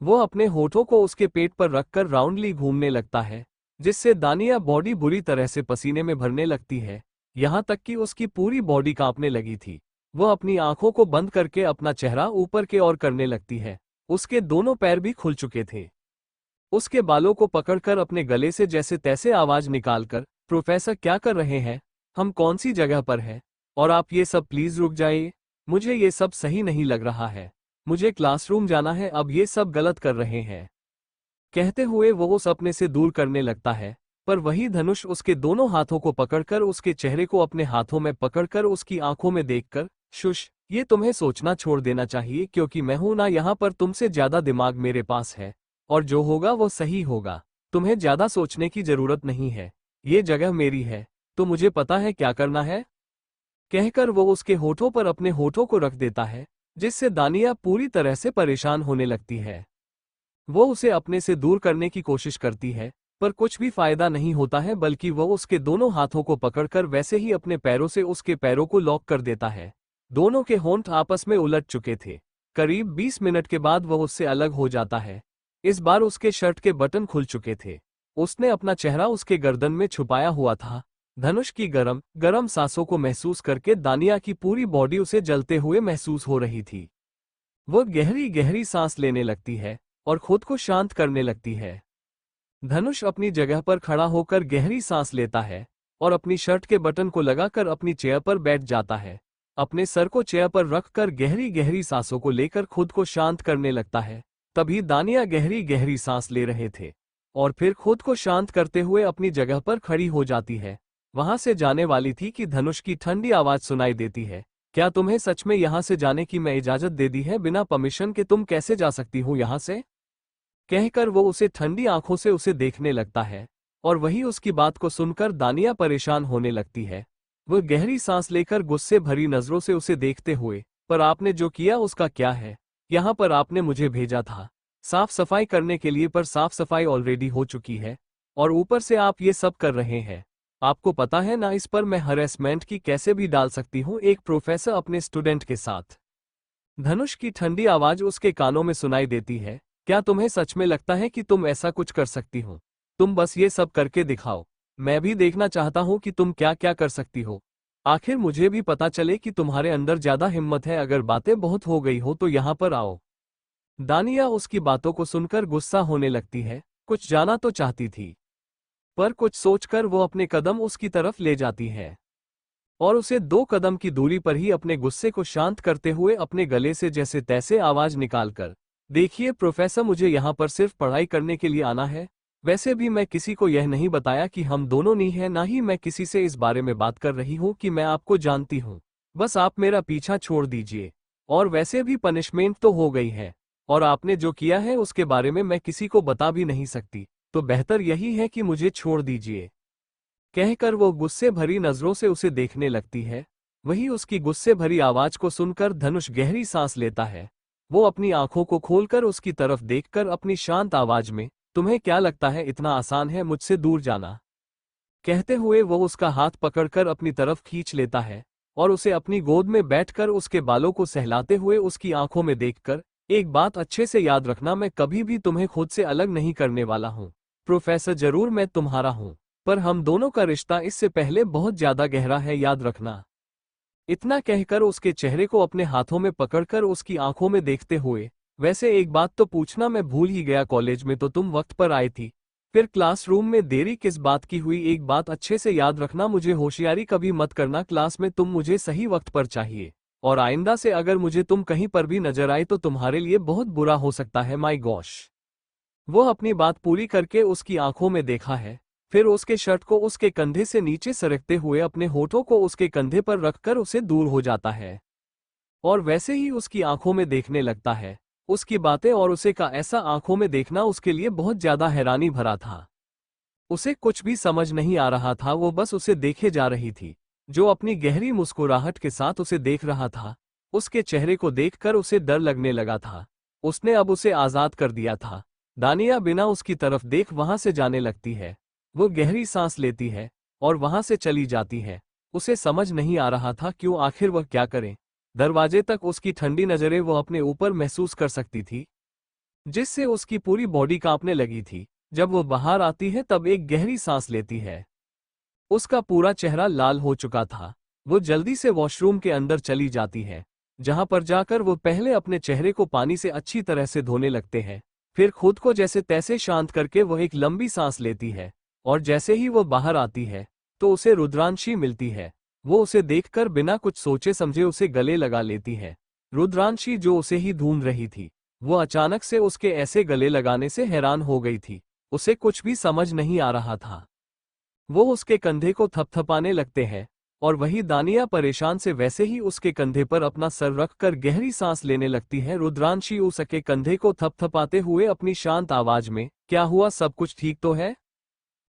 [SPEAKER 1] वो अपने होठों को उसके पेट पर रखकर राउंडली घूमने लगता है, जिससे दानिया बॉडी बुरी तरह से पसीने में भरने लगती है, यहाँ तक कि उसकी पूरी बॉडी कांपने लगी थी। वो अपनी आंखों को बंद करके अपना चेहरा ऊपर के ओर करने लगती है। उसके दोनों पैर भी खुल चुके थे। उसके बालों को पकड़कर अपने गले से जैसे तैसे आवाज निकालकर, प्रोफेसर क्या कर रहे हैं? हम कौन सी जगह पर हैं? और आप ये सब प्लीज रुक जाइए, मुझे ये सब सही नहीं लग रहा है। मुझे क्लासरूम जाना है, अब ये सब गलत कर रहे हैं। कहते हुए वो उस अपने से दूर करने लगता है, पर वही धनुष उसके दोनों हाथों को पकड़कर उसके चेहरे को अपने हाथों में पकड़कर उसकी आंखों में देखकर, शुश, ये तुम्हें सोचना छोड़ देना चाहिए, क्योंकि मैं हूं ना यहाँ पर, तुमसे ज्यादा दिमाग मेरे पास है और जो होगा वो सही होगा। तुम्हें ज्यादा सोचने की जरूरत नहीं है, ये जगह मेरी है, तो मुझे पता है क्या करना है। कहकर वो उसके होठों पर अपने होठों को रख देता है, जिससे दानिया पूरी तरह से परेशान होने लगती है। वो उसे अपने से दूर करने की कोशिश करती है, पर कुछ भी फायदा नहीं होता है, बल्कि वो उसके दोनों हाथों को पकड़कर वैसे ही अपने पैरों से उसके पैरों को लॉक कर देता है। दोनों के होंठ आपस में उलट चुके थे। करीब 20 मिनट के बाद वह उससे अलग हो जाता है। इस बार उसके शर्ट के बटन खुल चुके थे। उसने अपना चेहरा उसके गर्दन में छुपाया हुआ था। धनुष की गरम गरम सांसों को महसूस करके दानिया की पूरी बॉडी उसे जलते हुए महसूस हो रही थी। वो गहरी गहरी सांस लेने लगती है और खुद को शांत करने लगती है। धनुष अपनी जगह पर खड़ा होकर गहरी सांस लेता है और अपनी शर्ट के बटन को लगाकर अपनी चेयर पर बैठ जाता है। अपने सर को चेयर पर रखकर गहरी गहरी सांसों को लेकर खुद को शांत करने लगता है। तभी दानिया गहरी गहरी सांस ले रहे थे और फिर खुद को शांत करते हुए अपनी जगह पर खड़ी हो जाती है। वहां से जाने वाली थी कि धनुष की ठंडी आवाज सुनाई देती है, क्या तुम्हें सच में यहां से जाने की मैं इजाजत दे दी है? बिना परमिशन के तुम कैसे जा सकती हो यहां से? कहकर वो उसे ठंडी आंखों से उसे देखने लगता है और वही उसकी बात को सुनकर दानिया परेशान होने लगती है। वह गहरी सांस लेकर गुस्से भरी नजरों से उसे देखते हुए, पर आपने जो किया उसका क्या है? यहाँ पर आपने मुझे भेजा था साफ सफाई करने के लिए, पर साफ सफाई ऑलरेडी हो चुकी है। और ऊपर से आप ये सब कर रहे हैं। आपको पता है ना इस पर मैं हरेसमेंट की कैसे भी डाल सकती हूँ, एक प्रोफेसर अपने स्टूडेंट के साथ। धनुष की ठंडी आवाज उसके कानों में सुनाई देती है। क्या तुम्हें सच में लगता है कि तुम ऐसा कुछ कर सकती हो? तुम बस ये सब करके दिखाओ। मैं भी देखना चाहता हूँ कि तुम क्या क्या कर सकती हो। आखिर मुझे भी पता चले कि तुम्हारे अंदर ज्यादा हिम्मत है। अगर बातें बहुत हो गई हो तो यहाँ पर आओ। दानिया उसकी बातों को सुनकर गुस्सा होने लगती है। कुछ जाना तो चाहती थी, पर कुछ सोचकर वो अपने कदम उसकी तरफ ले जाती है और उसे 2 कदम की दूरी पर ही अपने गुस्से को शांत करते हुए अपने गले से जैसे तैसे आवाज निकालकर, देखिए प्रोफेसर, मुझे यहाँ पर सिर्फ पढ़ाई करने के लिए आना है। वैसे भी मैं किसी को यह नहीं बताया कि हम दोनों नहीं हैं, ना ही मैं किसी से इस बारे में बात कर रही हूँ कि मैं आपको जानती हूँ। बस आप मेरा पीछा छोड़ दीजिए। और वैसे भी पनिशमेंट तो हो गई है, और आपने जो किया है उसके बारे में मैं किसी को बता भी नहीं सकती, तो बेहतर यही है कि मुझे छोड़ दीजिए। कहकर वो गुस्से भरी नजरों से उसे देखने लगती है। वही उसकी गुस्से भरी आवाज को सुनकर धनुष गहरी सांस लेता है। वो अपनी आंखों को खोलकर उसकी तरफ देखकर अपनी शांत आवाज में, तुम्हें क्या लगता है इतना आसान है मुझसे दूर जाना? कहते हुए वो उसका हाथ पकड़कर अपनी तरफ खींच लेता है और उसे अपनी गोद में बैठकर उसके बालों को सहलाते हुए उसकी आंखों में देखकर, एक बात अच्छे से याद रखना, मैं कभी भी तुम्हें खुद से अलग नहीं करने वाला हूँ। प्रोफेसर, जरूर मैं तुम्हारा हूँ, पर हम दोनों का रिश्ता इससे पहले बहुत ज्यादा गहरा है, याद रखना। इतना कहकर उसके चेहरे को अपने हाथों में पकड़कर उसकी आंखों में देखते हुए, वैसे एक बात तो पूछना मैं भूल ही गया, कॉलेज में तो तुम वक्त पर आई थी, फिर क्लासरूम में देरी किस बात की हुई? एक बात अच्छे से याद रखना, मुझे होशियारी कभी मत करना, क्लास में तुम मुझे सही वक्त पर चाहिए, और आइंदा से अगर मुझे तुम कहीं पर भी नजर आई तो तुम्हारे लिए बहुत बुरा हो सकता है। My gosh. वो अपनी बात पूरी करके उसकी आंखों में देखा है, फिर उसके शर्ट को उसके कंधे से नीचे सरकते हुए अपने होठों को उसके कंधे पर रखकर उसे दूर हो जाता है और वैसे ही उसकी आंखों में देखने लगता है। उसकी बातें और उसे का ऐसा आंखों में देखना उसके लिए बहुत ज्यादा हैरानी भरा था। उसे कुछ भी समझ नहीं आ रहा था, वो बस उसे देखे जा रही थी, जो अपनी गहरी मुस्कुराहट के साथ उसे देख रहा था। उसके चेहरे को देखकर उसे डर लगने लगा था। उसने अब उसे आजाद कर दिया था। दानिया बिना उसकी तरफ देख वहां से जाने लगती है। वो गहरी सांस लेती है और वहां से चली जाती है। उसे समझ नहीं आ रहा था क्यों, आखिर वह क्या करे। दरवाजे तक उसकी ठंडी नजरें वो अपने ऊपर महसूस कर सकती थी, जिससे उसकी पूरी बॉडी कांपने लगी थी। जब वो बाहर आती है तब एक गहरी सांस लेती है। उसका पूरा चेहरा लाल हो चुका था। वो जल्दी से वॉशरूम के अंदर चली जाती है, जहां पर जाकर वो पहले अपने चेहरे को पानी से अच्छी तरह से धोने लगते हैं। फिर खुद को जैसे तैसे शांत करके वो एक लंबी सांस लेती है और जैसे ही वो बाहर आती है तो उसे रुद्रांशी मिलती है। वो उसे देखकर बिना कुछ सोचे समझे उसे गले लगा लेती है। रुद्रांशी, जो उसे ही ढूंढ रही थी, वो अचानक से उसके ऐसे गले लगाने से हैरान हो गई थी। उसे कुछ भी समझ नहीं आ रहा था। वो उसके कंधे को थपथपाने लगते हैं और वही दानिया परेशान से वैसे ही उसके कंधे पर अपना सर रखकर गहरी सांस लेने लगती है। रुद्रांशी उसके कंधे को थपथपाते हुए अपनी शांत आवाज में, क्या हुआ, सब कुछ ठीक तो है?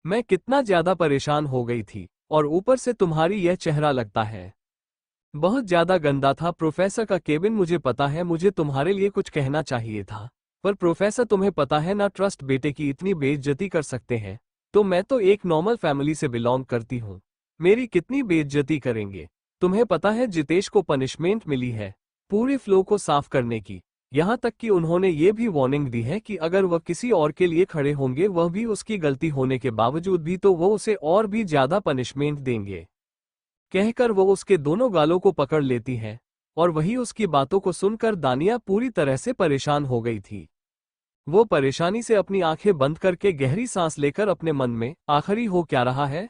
[SPEAKER 1] मैं कितना ज्यादा परेशान हो गई थी, और ऊपर से तुम्हारी यह चेहरा लगता है बहुत ज्यादा गंदा था। प्रोफेसर का केबिन, मुझे पता है मुझे तुम्हारे लिए कुछ कहना चाहिए था, पर प्रोफेसर तुम्हें पता है ना, ट्रस्ट बेटे की इतनी बेइज्जती कर सकते हैं, तो मैं तो एक नॉर्मल फैमिली से बिलोंग करती हूँ, मेरी कितनी बेइज्जती करेंगे? तुम्हें पता है जितेश को पनिशमेंट मिली है पूरे फ्लो को साफ करने की। यहाँ तक कि उन्होंने ये भी वार्निंग दी है कि अगर वह किसी और के लिए खड़े होंगे, वह भी उसकी गलती होने के बावजूद भी, तो वो उसे और भी ज्यादा पनिशमेंट देंगे। कहकर वो उसके दोनों गालों को पकड़ लेती है और वही उसकी बातों को सुनकर दानिया पूरी तरह से परेशान हो गई थी। वो परेशानी से अपनी आंखें बंद करके गहरी सांस लेकर अपने मन में, आखिरी हो क्या रहा है?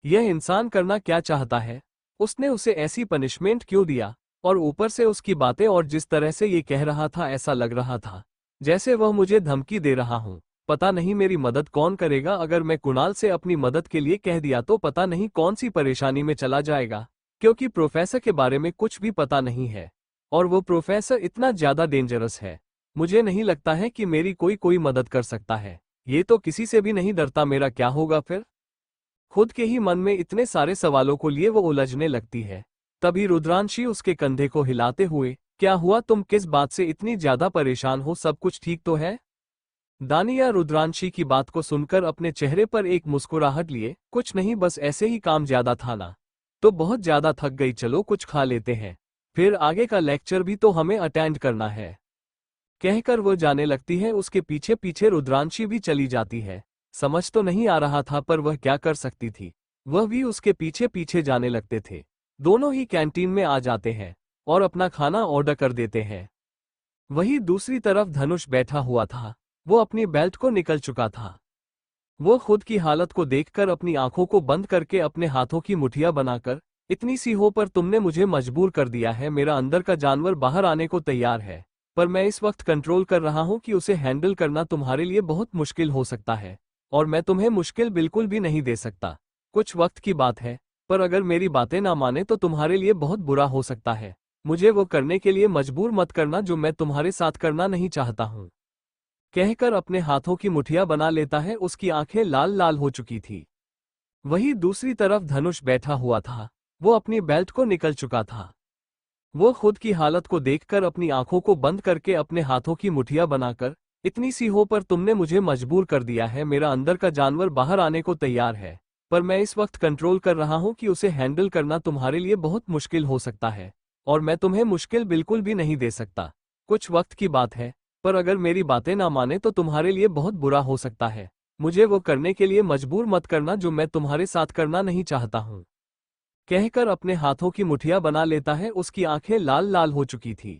[SPEAKER 1] यह इंसान करना क्या चाहता है? उसने उसे ऐसी पनिशमेंट क्यों दिया? और ऊपर से उसकी बातें और जिस तरह से ये कह रहा था, ऐसा लग रहा था जैसे वह मुझे धमकी दे रहा हूं। पता नहीं मेरी मदद कौन करेगा? अगर मैं कुणाल से अपनी मदद के लिए कह दिया तो पता नहीं कौन सी परेशानी में चला जाएगा, क्योंकि प्रोफेसर के बारे में कुछ भी पता नहीं है और वो प्रोफेसर इतना ज्यादा डेंजरस है। मुझे नहीं लगता है कि मेरी कोई मदद कर सकता है। ये तो किसी से भी नहीं डरता, मेरा क्या होगा फिर? खुद के ही मन में इतने सारे सवालों को लिए वो उलझने लगती है। तभी रुद्रांशी उसके कंधे को हिलाते हुए, क्या हुआ, तुम किस बात से इतनी ज्यादा परेशान हो, सब कुछ ठीक तो है? दानिया रुद्रांशी की बात को सुनकर अपने चेहरे पर एक मुस्कुराहट लिए, कुछ नहीं, बस ऐसे ही, काम ज्यादा था ना, तो बहुत ज्यादा थक गई, चलो कुछ खा लेते हैं, फिर आगे का लेक्चर भी तो हमें अटेंड करना है। कहकर वो जाने लगती है। उसके पीछे पीछे रुद्रांशी भी चली जाती है। समझ तो नहीं आ रहा था पर वह क्या कर सकती थी, वह भी उसके पीछे पीछे जाने लगते थे। दोनों ही कैंटीन में आ जाते हैं और अपना खाना ऑर्डर कर देते हैं। वहीं दूसरी तरफ धनुष बैठा हुआ था। वो अपनी बेल्ट को निकल चुका था। वो खुद की हालत को देखकर अपनी आंखों को बंद करके अपने हाथों की मुठियां बनाकर, इतनी सी हो पर तुमने मुझे मजबूर कर दिया है, मेरा अंदर का जानवर बाहर आने को तैयार है, पर मैं इस वक्त कंट्रोल कर रहा हूं कि उसे हैंडल करना तुम्हारे लिए बहुत मुश्किल हो सकता है, और मैं तुम्हें मुश्किल बिल्कुल भी नहीं दे सकता। कुछ वक्त की बात है, पर अगर मेरी बातें ना माने तो तुम्हारे लिए बहुत बुरा हो सकता है। मुझे वो करने के लिए मजबूर मत करना जो मैं तुम्हारे साथ करना नहीं चाहता हूं। कहकर अपने हाथों की मुठियां बना लेता है। उसकी आंखें लाल लाल हो चुकी थी। वहीं दूसरी तरफ धनुष बैठा हुआ था। वो अपनी बेल्ट को निकल चुका था। वो खुद की हालत को देखकर अपनी आंखों को बंद करके अपने हाथों की मुठियां बनाकर, इतनी सी हो पर तुमने मुझे मजबूर कर दिया है, मेरा अंदर का जानवर बाहर आने को तैयार है, पर मैं इस वक्त कंट्रोल कर रहा हूं कि उसे हैंडल करना तुम्हारे लिए बहुत मुश्किल हो सकता है, और मैं तुम्हें मुश्किल बिल्कुल भी नहीं दे सकता। कुछ वक्त की बात है, पर अगर मेरी बातें ना माने तो तुम्हारे लिए बहुत बुरा हो सकता है। मुझे वो करने के लिए मजबूर मत करना जो मैं तुम्हारे साथ करना नहीं चाहता हूँ। कहकर अपने हाथों की मुठियां बना लेता है। उसकी आंखें लाल लाल हो चुकी थी।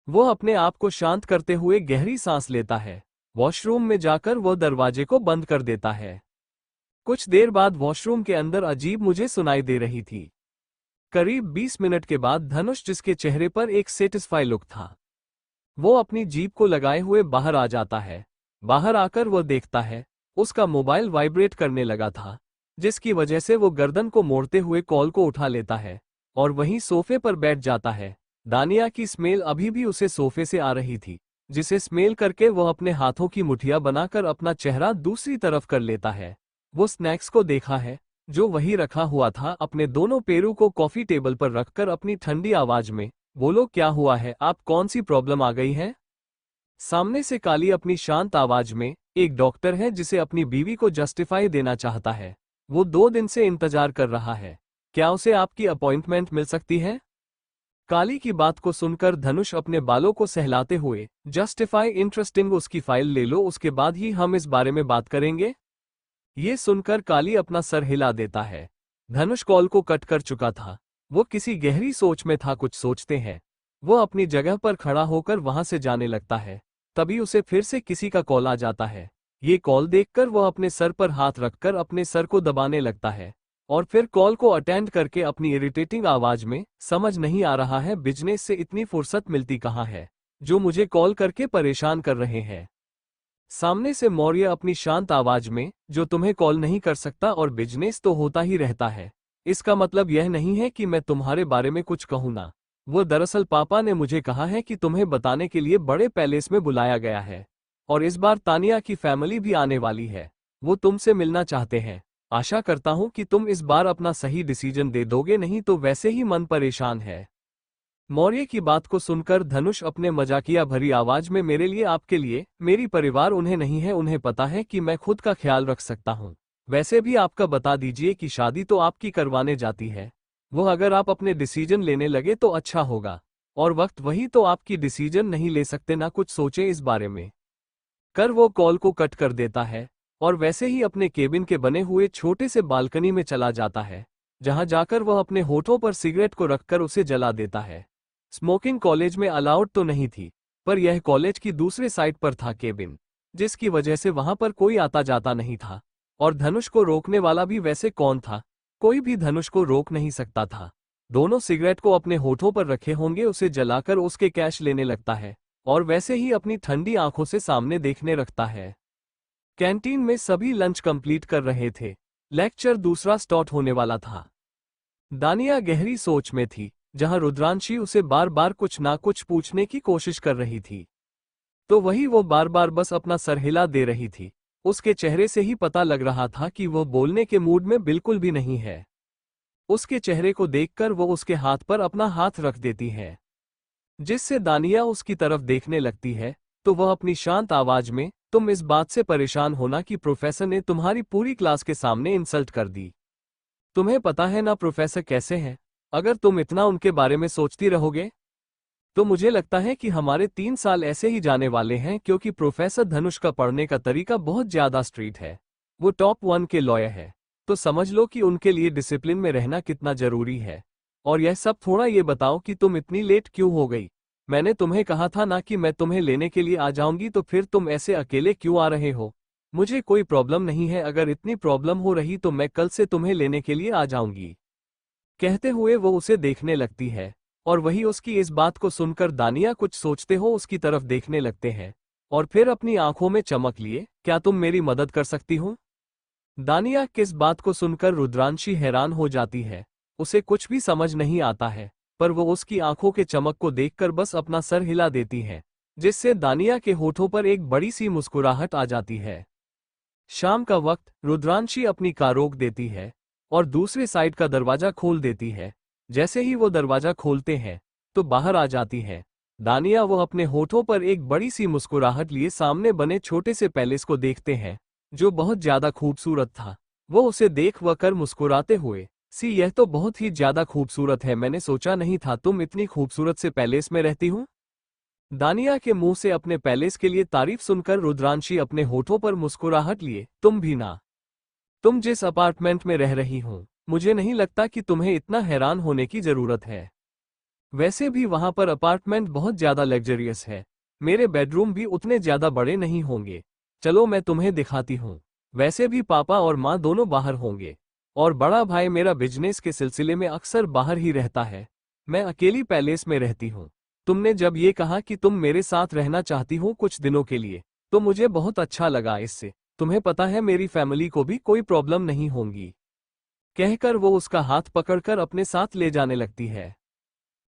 [SPEAKER 1] वो अपने आप को शांत करते हुए गहरी सांस लेता है। वॉशरूम में जाकर वो दरवाजे को बंद कर देता है। कुछ देर बाद वॉशरूम के अंदर अजीब मुझे सुनाई दे रही थी। करीब 20 मिनट के बाद धनुष, जिसके चेहरे पर एक सेटिस्फाई लुक था, वो अपनी जीप को लगाए हुए बाहर आ जाता है। बाहर आकर वो देखता है उसका मोबाइल वाइब्रेट करने लगा था, जिसकी वजह से वो गर्दन को मोड़ते हुए कॉल को उठा लेता है और वहीं सोफे पर बैठ जाता है। दानिया की स्मेल अभी भी उसे सोफे से आ रही थी, जिसे स्मेल करके वह अपने हाथों की मुठियां बनाकर अपना चेहरा दूसरी तरफ कर लेता है। वो स्नैक्स को देखा है जो वही रखा हुआ था। अपने दोनों पैरों को कॉफी टेबल पर रखकर अपनी ठंडी आवाज में, बोलो क्या हुआ है, आप कौन सी प्रॉब्लम आ गई है? सामने से काली अपनी शांत आवाज में, एक डॉक्टर है जिसे अपनी बीवी को जस्टिफाई देना चाहता है। वो 2 दिन से इंतजार कर रहा है। क्या उसे आपकी अपॉइंटमेंट मिल सकती है? काली की बात को सुनकर धनुष अपने बालों को सहलाते हुए, जस्टिफाई, इंटरेस्टिंग, उसकी फाइल ले लो, उसके बाद ही हम इस बारे में बात करेंगे। ये सुनकर काली अपना सर हिला देता है। धनुष कॉल को कट कर चुका था। वो किसी गहरी सोच में था। कुछ सोचते हैं वो अपनी जगह पर खड़ा होकर वहां से जाने लगता है। तभी उसे फिर से किसी का कॉल आ जाता है। ये कॉल देखकर वह अपने सर पर हाथ रखकर अपने सर को दबाने लगता है और फिर कॉल को अटेंड करके अपनी इरिटेटिंग आवाज में, समझ नहीं आ रहा है बिजनेस से इतनी फुर्सत मिलती कहाँ है जो मुझे कॉल करके परेशान कर रहे हैं। सामने से मौर्य अपनी शांत आवाज में, जो तुम्हें कॉल नहीं कर सकता और बिजनेस तो होता ही रहता है, इसका मतलब यह नहीं है कि मैं तुम्हारे बारे में कुछ कहूँ ना। वो दरअसल पापा ने मुझे कहा है कि तुम्हें बताने के लिए बड़े पैलेस में बुलाया गया है और इस बार तानिया की फैमिली भी आने वाली है। वो तुमसे मिलना चाहते हैं। आशा करता हूं कि तुम इस बार अपना सही डिसीजन दे दोगे, नहीं तो वैसे ही मन परेशान है। मौर्य की बात को सुनकर धनुष अपने मजाकिया भरी आवाज में, मेरे लिए, आपके लिए, मेरी परिवार उन्हें नहीं है, उन्हें पता है कि मैं खुद का ख्याल रख सकता हूँ। वैसे भी आपका बता दीजिए कि शादी तो आपकी करवाने जाती है। वो अगर आप अपने डिसीजन लेने लगे तो अच्छा होगा, और वक्त वही तो आपकी डिसीजन नहीं ले सकते ना, कुछ सोचे इस बारे में। कर वो कॉल को कट कर देता है और वैसे ही अपने केबिन के बने हुए छोटे से बालकनी में चला जाता है, जहां जाकर वह अपने होठों पर सिगरेट को रखकर उसे जला देता है। स्मोकिंग कॉलेज में अलाउड तो नहीं थी, पर यह कॉलेज की दूसरे साइड पर था केबिन, जिसकी वजह से वहां पर कोई आता जाता नहीं था, और धनुष को रोकने वाला भी वैसे कौन था? कोई भी धनुष को रोक नहीं सकता था। दोनों सिगरेट को अपने होठों पर रखे होंगे, उसे जलाकर उसके कैश लेने लगता है और वैसे ही अपनी ठंडी आंखों से सामने देखने रखता है। कैंटीन में सभी लंच कंप्लीट कर रहे थे। लेक्चर दूसरा स्टार्ट होने वाला था। दानिया गहरी सोच में थी, जहां रुद्रांशी उसे बार बार कुछ ना कुछ पूछने की कोशिश कर रही थी, तो वही वो बार बार बस अपना सर हिला दे रही थी। उसके चेहरे से ही पता लग रहा था कि वो बोलने के मूड में बिल्कुल भी नहीं है। उसके चेहरे को देखकर वो उसके हाथ पर अपना हाथ रख देती है, जिससे दानिया उसकी तरफ देखने लगती है, तो वह अपनी शांत आवाज में, तुम इस बात से परेशान होना कि प्रोफेसर ने तुम्हारी पूरी क्लास के सामने इंसल्ट कर दी। तुम्हें पता है ना प्रोफेसर कैसे हैं? अगर तुम इतना उनके बारे में सोचती रहोगे तो मुझे लगता है कि हमारे 3 साल ऐसे ही जाने वाले हैं, क्योंकि प्रोफेसर धनुष का पढ़ने का तरीका बहुत ज्यादा स्ट्रीट है। वो टॉप 1 के लॉयर है, तो समझ लो कि उनके लिए डिसिप्लिन में रहना कितना जरूरी है। और यह सब थोड़ा ये बताओ कि तुम इतनी लेट क्यों हो गई? मैंने तुम्हें कहा था ना कि मैं तुम्हें लेने के लिए आ जाऊंगी, तो फिर तुम ऐसे अकेले क्यों आ रहे हो? मुझे कोई प्रॉब्लम नहीं है, अगर इतनी प्रॉब्लम हो रही तो मैं कल से तुम्हें लेने के लिए आ जाऊंगी। कहते हुए वो उसे देखने लगती है, और वही उसकी इस बात को सुनकर दानिया कुछ सोचते हो उसकी तरफ देखने लगते हैं, और फिर अपनी आंखों में चमक लिए, क्या तुम मेरी मदद कर सकती हो? दानिया किस बात को सुनकर रुद्रांशी हैरान हो जाती है। उसे कुछ भी समझ नहीं आता है, पर वो उसकी आंखों के चमक को देखकर बस अपना सर हिला देती है, जिससे दानिया के होठों पर एक बड़ी सी मुस्कुराहट आ जाती है। शाम का वक्त, रुद्रांशी अपनी कार रोक देती है और दूसरे साइड का दरवाजा खोल देती है। जैसे ही वो दरवाजा खोलते हैं तो बाहर आ जाती है दानिया। वो अपने होठों पर एक बड़ी सी मुस्कुराहट लिए सामने बने छोटे से पैलेस को देखते हैं, जो बहुत ज्यादा खूबसूरत था। वो उसे देख वह कर मुस्कुराते हुए, सी यह तो बहुत ही ज्यादा खूबसूरत है, मैंने सोचा नहीं था तुम इतनी खूबसूरत से पैलेस में रहती हूँ। दानिया के मुंह से अपने पैलेस के लिए तारीफ सुनकर रुद्रांशी अपने होठों पर मुस्कुराहट लिए, तुम भी ना। तुम जिस अपार्टमेंट में रह रही हो, मुझे नहीं लगता कि तुम्हें इतना हैरान होने की जरूरत है। वैसे भी वहां पर अपार्टमेंट बहुत ज्यादा लग्जरियस है, मेरे बेडरूम भी उतने ज्यादा बड़े नहीं होंगे। चलो मैं तुम्हें दिखाती हूँ। वैसे भी पापा और माँ दोनों बाहर होंगे, और बड़ा भाई मेरा बिजनेस के सिलसिले में अक्सर बाहर ही रहता है। मैं अकेली पैलेस में रहती हूँ। तुमने जब ये कहा कि तुम मेरे साथ रहना चाहती हो कुछ दिनों के लिए, तो मुझे बहुत अच्छा लगा इससे। तुम्हें पता है मेरी फैमिली को भी कोई प्रॉब्लम नहीं होंगी। कहकर वो उसका हाथ पकड़कर अपने साथ ले जाने लगती है,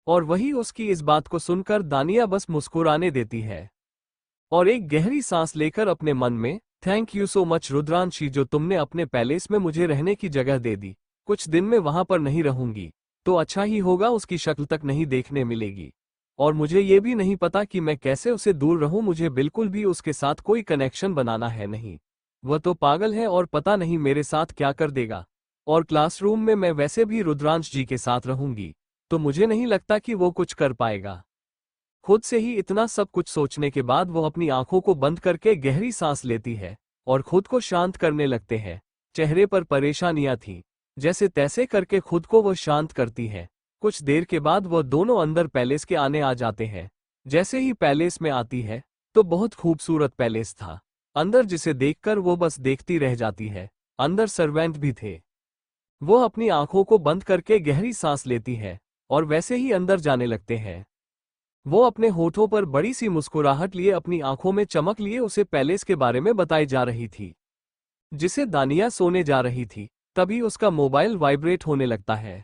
[SPEAKER 1] और वही उसकी इस बात को सुनकर दानिया बस मुस्कुराने देती है और एक गहरी सांस लेकर अपने मन में, थैंक यू सो मच रुद्रांशी, जो तुमने अपने पैलेस में मुझे रहने की जगह दे दी। कुछ दिन में वहां पर नहीं रहूंगी तो अच्छा ही होगा, उसकी शक्ल तक नहीं देखने मिलेगी। और मुझे ये भी नहीं पता कि मैं कैसे उसे दूर रहूं, मुझे बिल्कुल भी उसके साथ कोई कनेक्शन बनाना है नहीं। वह तो पागल है और पता नहीं मेरे साथ क्या कर देगा। और क्लासरूम में मैं वैसे भी रुद्रांश जी के साथ रहूंगी, तो मुझे नहीं लगता कि वो कुछ कर पाएगा। खुद से ही इतना सब कुछ सोचने के बाद वो अपनी आंखों को बंद करके गहरी सांस लेती है और खुद को शांत करने लगते हैं। चेहरे पर परेशानियां थीं, जैसे तैसे करके खुद को वो शांत करती है। कुछ देर के बाद वो दोनों अंदर पैलेस के आने आ जाते हैं। जैसे ही पैलेस में आती है तो बहुत खूबसूरत पैलेस था अंदर, जिसे देखकर वो बस देखती रह जाती है। अंदर सर्वेंट भी थे। वो अपनी आंखों को बंद करके गहरी सांस लेती है और वैसे ही अंदर जाने लगते हैं। वो अपने होठों पर बड़ी सी मुस्कुराहट लिए अपनी आंखों में चमक लिए उसे पैलेस के बारे में बताई जा रही थी, जिसे दानिया सोने जा रही थी। तभी उसका मोबाइल वाइब्रेट होने लगता है।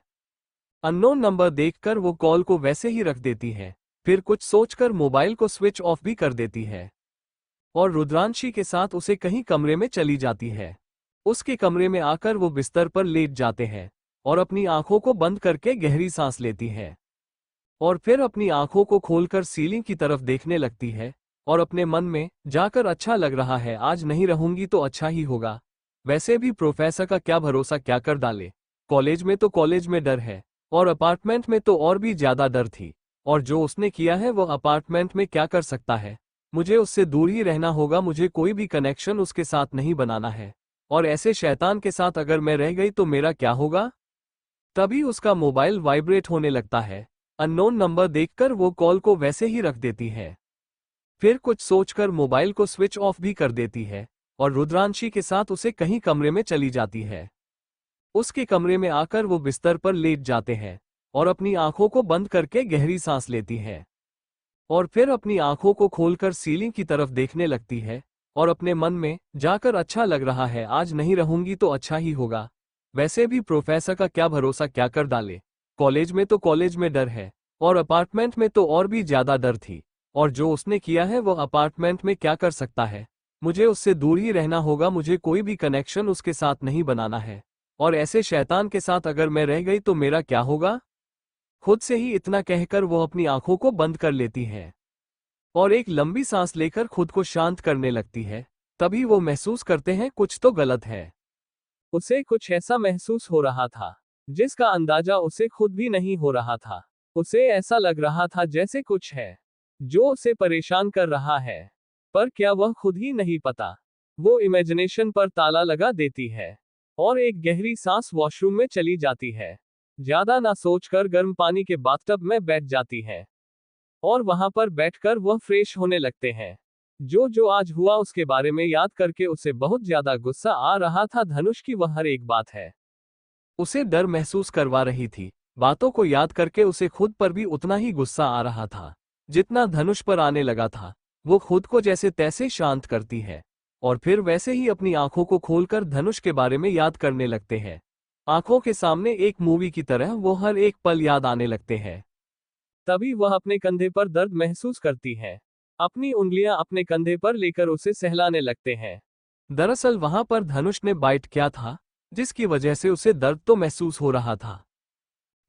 [SPEAKER 1] अननोन नंबर देखकर वो कॉल को वैसे ही रख देती है, फिर कुछ सोचकर मोबाइल को स्विच ऑफ भी कर देती है और रुद्रांशी के साथ उसे कहीं कमरे में चली जाती है। उसके कमरे में आकर वो बिस्तर पर लेट जाते हैं और अपनी आंखों को बंद करके गहरी सांस लेती है और फिर अपनी आंखों को खोलकर सीलिंग की तरफ देखने लगती है और अपने मन में, जाकर अच्छा लग रहा है, आज नहीं रहूंगी तो अच्छा ही होगा। वैसे भी प्रोफेसर का क्या भरोसा क्या कर डाले। कॉलेज में डर है और अपार्टमेंट में तो और भी ज्यादा डर थी। और जो उसने किया है वो अपार्टमेंट में क्या कर सकता है। मुझे उससे दूर ही रहना होगा, मुझे कोई भी कनेक्शन उसके साथ नहीं बनाना है। और ऐसे शैतान के साथ अगर मैं रह गई तो मेरा क्या होगा। तभी उसका मोबाइल वाइब्रेट होने लगता है। अननोन नंबर देखकर वो कॉल को वैसे ही रख देती है, फिर कुछ सोचकर मोबाइल को स्विच ऑफ भी कर देती है और रुद्रांशी के साथ उसे कहीं कमरे में चली जाती है। उसके कमरे में आकर वो बिस्तर पर लेट जाते हैं और अपनी आंखों को बंद करके गहरी सांस लेती है और फिर अपनी आंखों को खोलकर सीलिंग की तरफ देखने लगती है और अपने मन में, जाकर अच्छा लग रहा है, आज नहीं रहूंगी तो अच्छा ही होगा। वैसे भी प्रोफेसर का क्या भरोसा क्या कर डाले। कॉलेज में डर है और अपार्टमेंट में तो और भी ज्यादा डर थी। और जो उसने किया है वो अपार्टमेंट में क्या कर सकता है। मुझे उससे दूर ही रहना होगा, मुझे कोई भी कनेक्शन उसके साथ नहीं बनाना है। और ऐसे शैतान के साथ अगर मैं रह गई तो मेरा क्या होगा। खुद से ही इतना कहकर वो अपनी आंखों को बंद कर लेती है। और एक लंबी सांस लेकर खुद को शांत करने लगती है। तभी वो महसूस करते हैं कुछ तो गलत है। उसे कुछ ऐसा महसूस हो रहा था जिसका अंदाजा उसे खुद भी नहीं हो रहा था। उसे ऐसा लग रहा था जैसे कुछ है जो उसे परेशान कर रहा है, पर क्या वह खुद ही नहीं पता। वो इमेजिनेशन पर ताला लगा देती है और एक गहरी सांस वॉशरूम में चली जाती है। ज्यादा ना सोचकर गर्म पानी के बाथटब में बैठ जाती है और वहां पर बैठकर वह फ्रेश होने लगते हैं। जो आज हुआ उसके बारे में याद करके उसे बहुत ज्यादा गुस्सा आ रहा था। धनुष की वह हर एक बात है उसे डर महसूस करवा रही थी। बातों को याद करके उसे खुद पर भी उतना ही गुस्सा आ रहा था जितना धनुष पर आने लगा था। वो खुद को जैसे तैसे शांत करती है और फिर वैसे ही अपनी आंखों को खोलकर धनुष के बारे में याद करने लगते हैं। आंखों के सामने एक मूवी की तरह वो हर एक पल याद आने लगते हैं। तभी वह अपने कंधे पर दर्द महसूस करती है। अपनी उंगलियां अपने कंधे पर लेकर उसे सहलाने लगते हैं। दरअसल वहां पर धनुष ने बाइट किया था जिसकी वजह से उसे दर्द तो महसूस हो रहा था,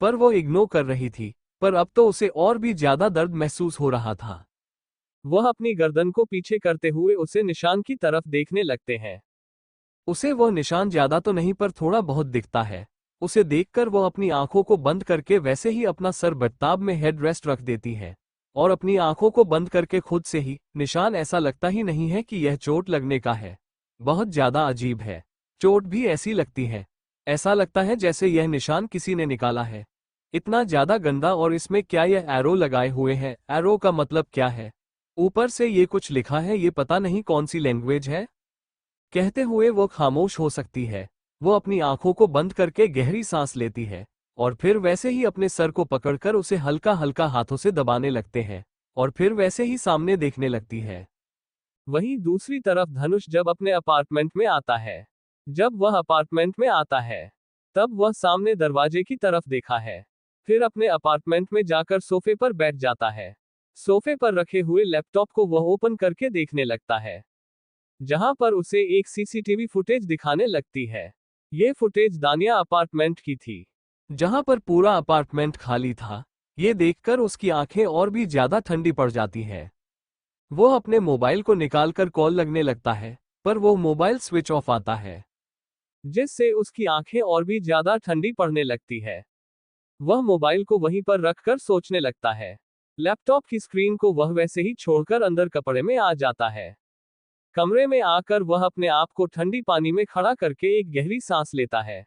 [SPEAKER 1] पर वो इग्नोर कर रही थी। पर अब तो उसे और भी ज्यादा दर्द महसूस हो रहा था। वह अपनी गर्दन को पीछे करते हुए उसे निशान की तरफ देखने लगते हैं। उसे वह निशान ज्यादा तो नहीं पर थोड़ा बहुत दिखता है। उसे देखकर वो अपनी आंखों को बंद करके वैसे ही अपना सर बट्टाब में हेड रेस्ट रख देती है और अपनी आंखों को बंद करके खुद से ही निशान ऐसा लगता ही नहीं है कि यह चोट लगने का है। बहुत ज्यादा अजीब है। चोट भी ऐसी लगती है, ऐसा लगता है जैसे यह निशान किसी ने निकाला है। इतना ज्यादा गंदा। और इसमें क्या यह एरो लगाए हुए हैं? एरो का मतलब क्या है? ऊपर से ये कुछ लिखा है, ये पता नहीं कौन सी लैंग्वेज है। कहते हुए वो खामोश हो सकती है। वो अपनी आंखों को बंद करके गहरी सांस लेती है और फिर वैसे ही अपने सर को पकड़कर उसे हल्का हल्का हाथों से दबाने लगते हैं और फिर वैसे ही सामने देखने लगती है। वहीं दूसरी तरफ धनुष जब अपने अपार्टमेंट में आता है, जब वह अपार्टमेंट में आता है तब वह सामने दरवाजे की तरफ देखा है। फिर अपने अपार्टमेंट में जाकर सोफे पर बैठ जाता है। सोफे पर रखे हुए लैपटॉप को वह ओपन करके देखने लगता है, जहां पर उसे एक सीसीटीवी फुटेज दिखाने लगती है। ये फुटेज दानिया अपार्टमेंट की थी, जहां पर पूरा अपार्टमेंट खाली था। ये देखकर उसकी आंखें और भी ज्यादा ठंडी पड़ जाती है। वो अपने मोबाइल को निकालकर कॉल लगने लगता है, पर वो मोबाइल स्विच ऑफ आता है, जिससे उसकी आंखें और भी ज्यादा ठंडी पड़ने लगती है। वह मोबाइल को वहीं पर रखकर सोचने लगता है। लैपटॉप की स्क्रीन को वह वैसे ही छोड़कर अंदर कपड़े में आ जाता है। कमरे में आकर वह अपने आप को ठंडी पानी में खड़ा करके एक गहरी सांस लेता है।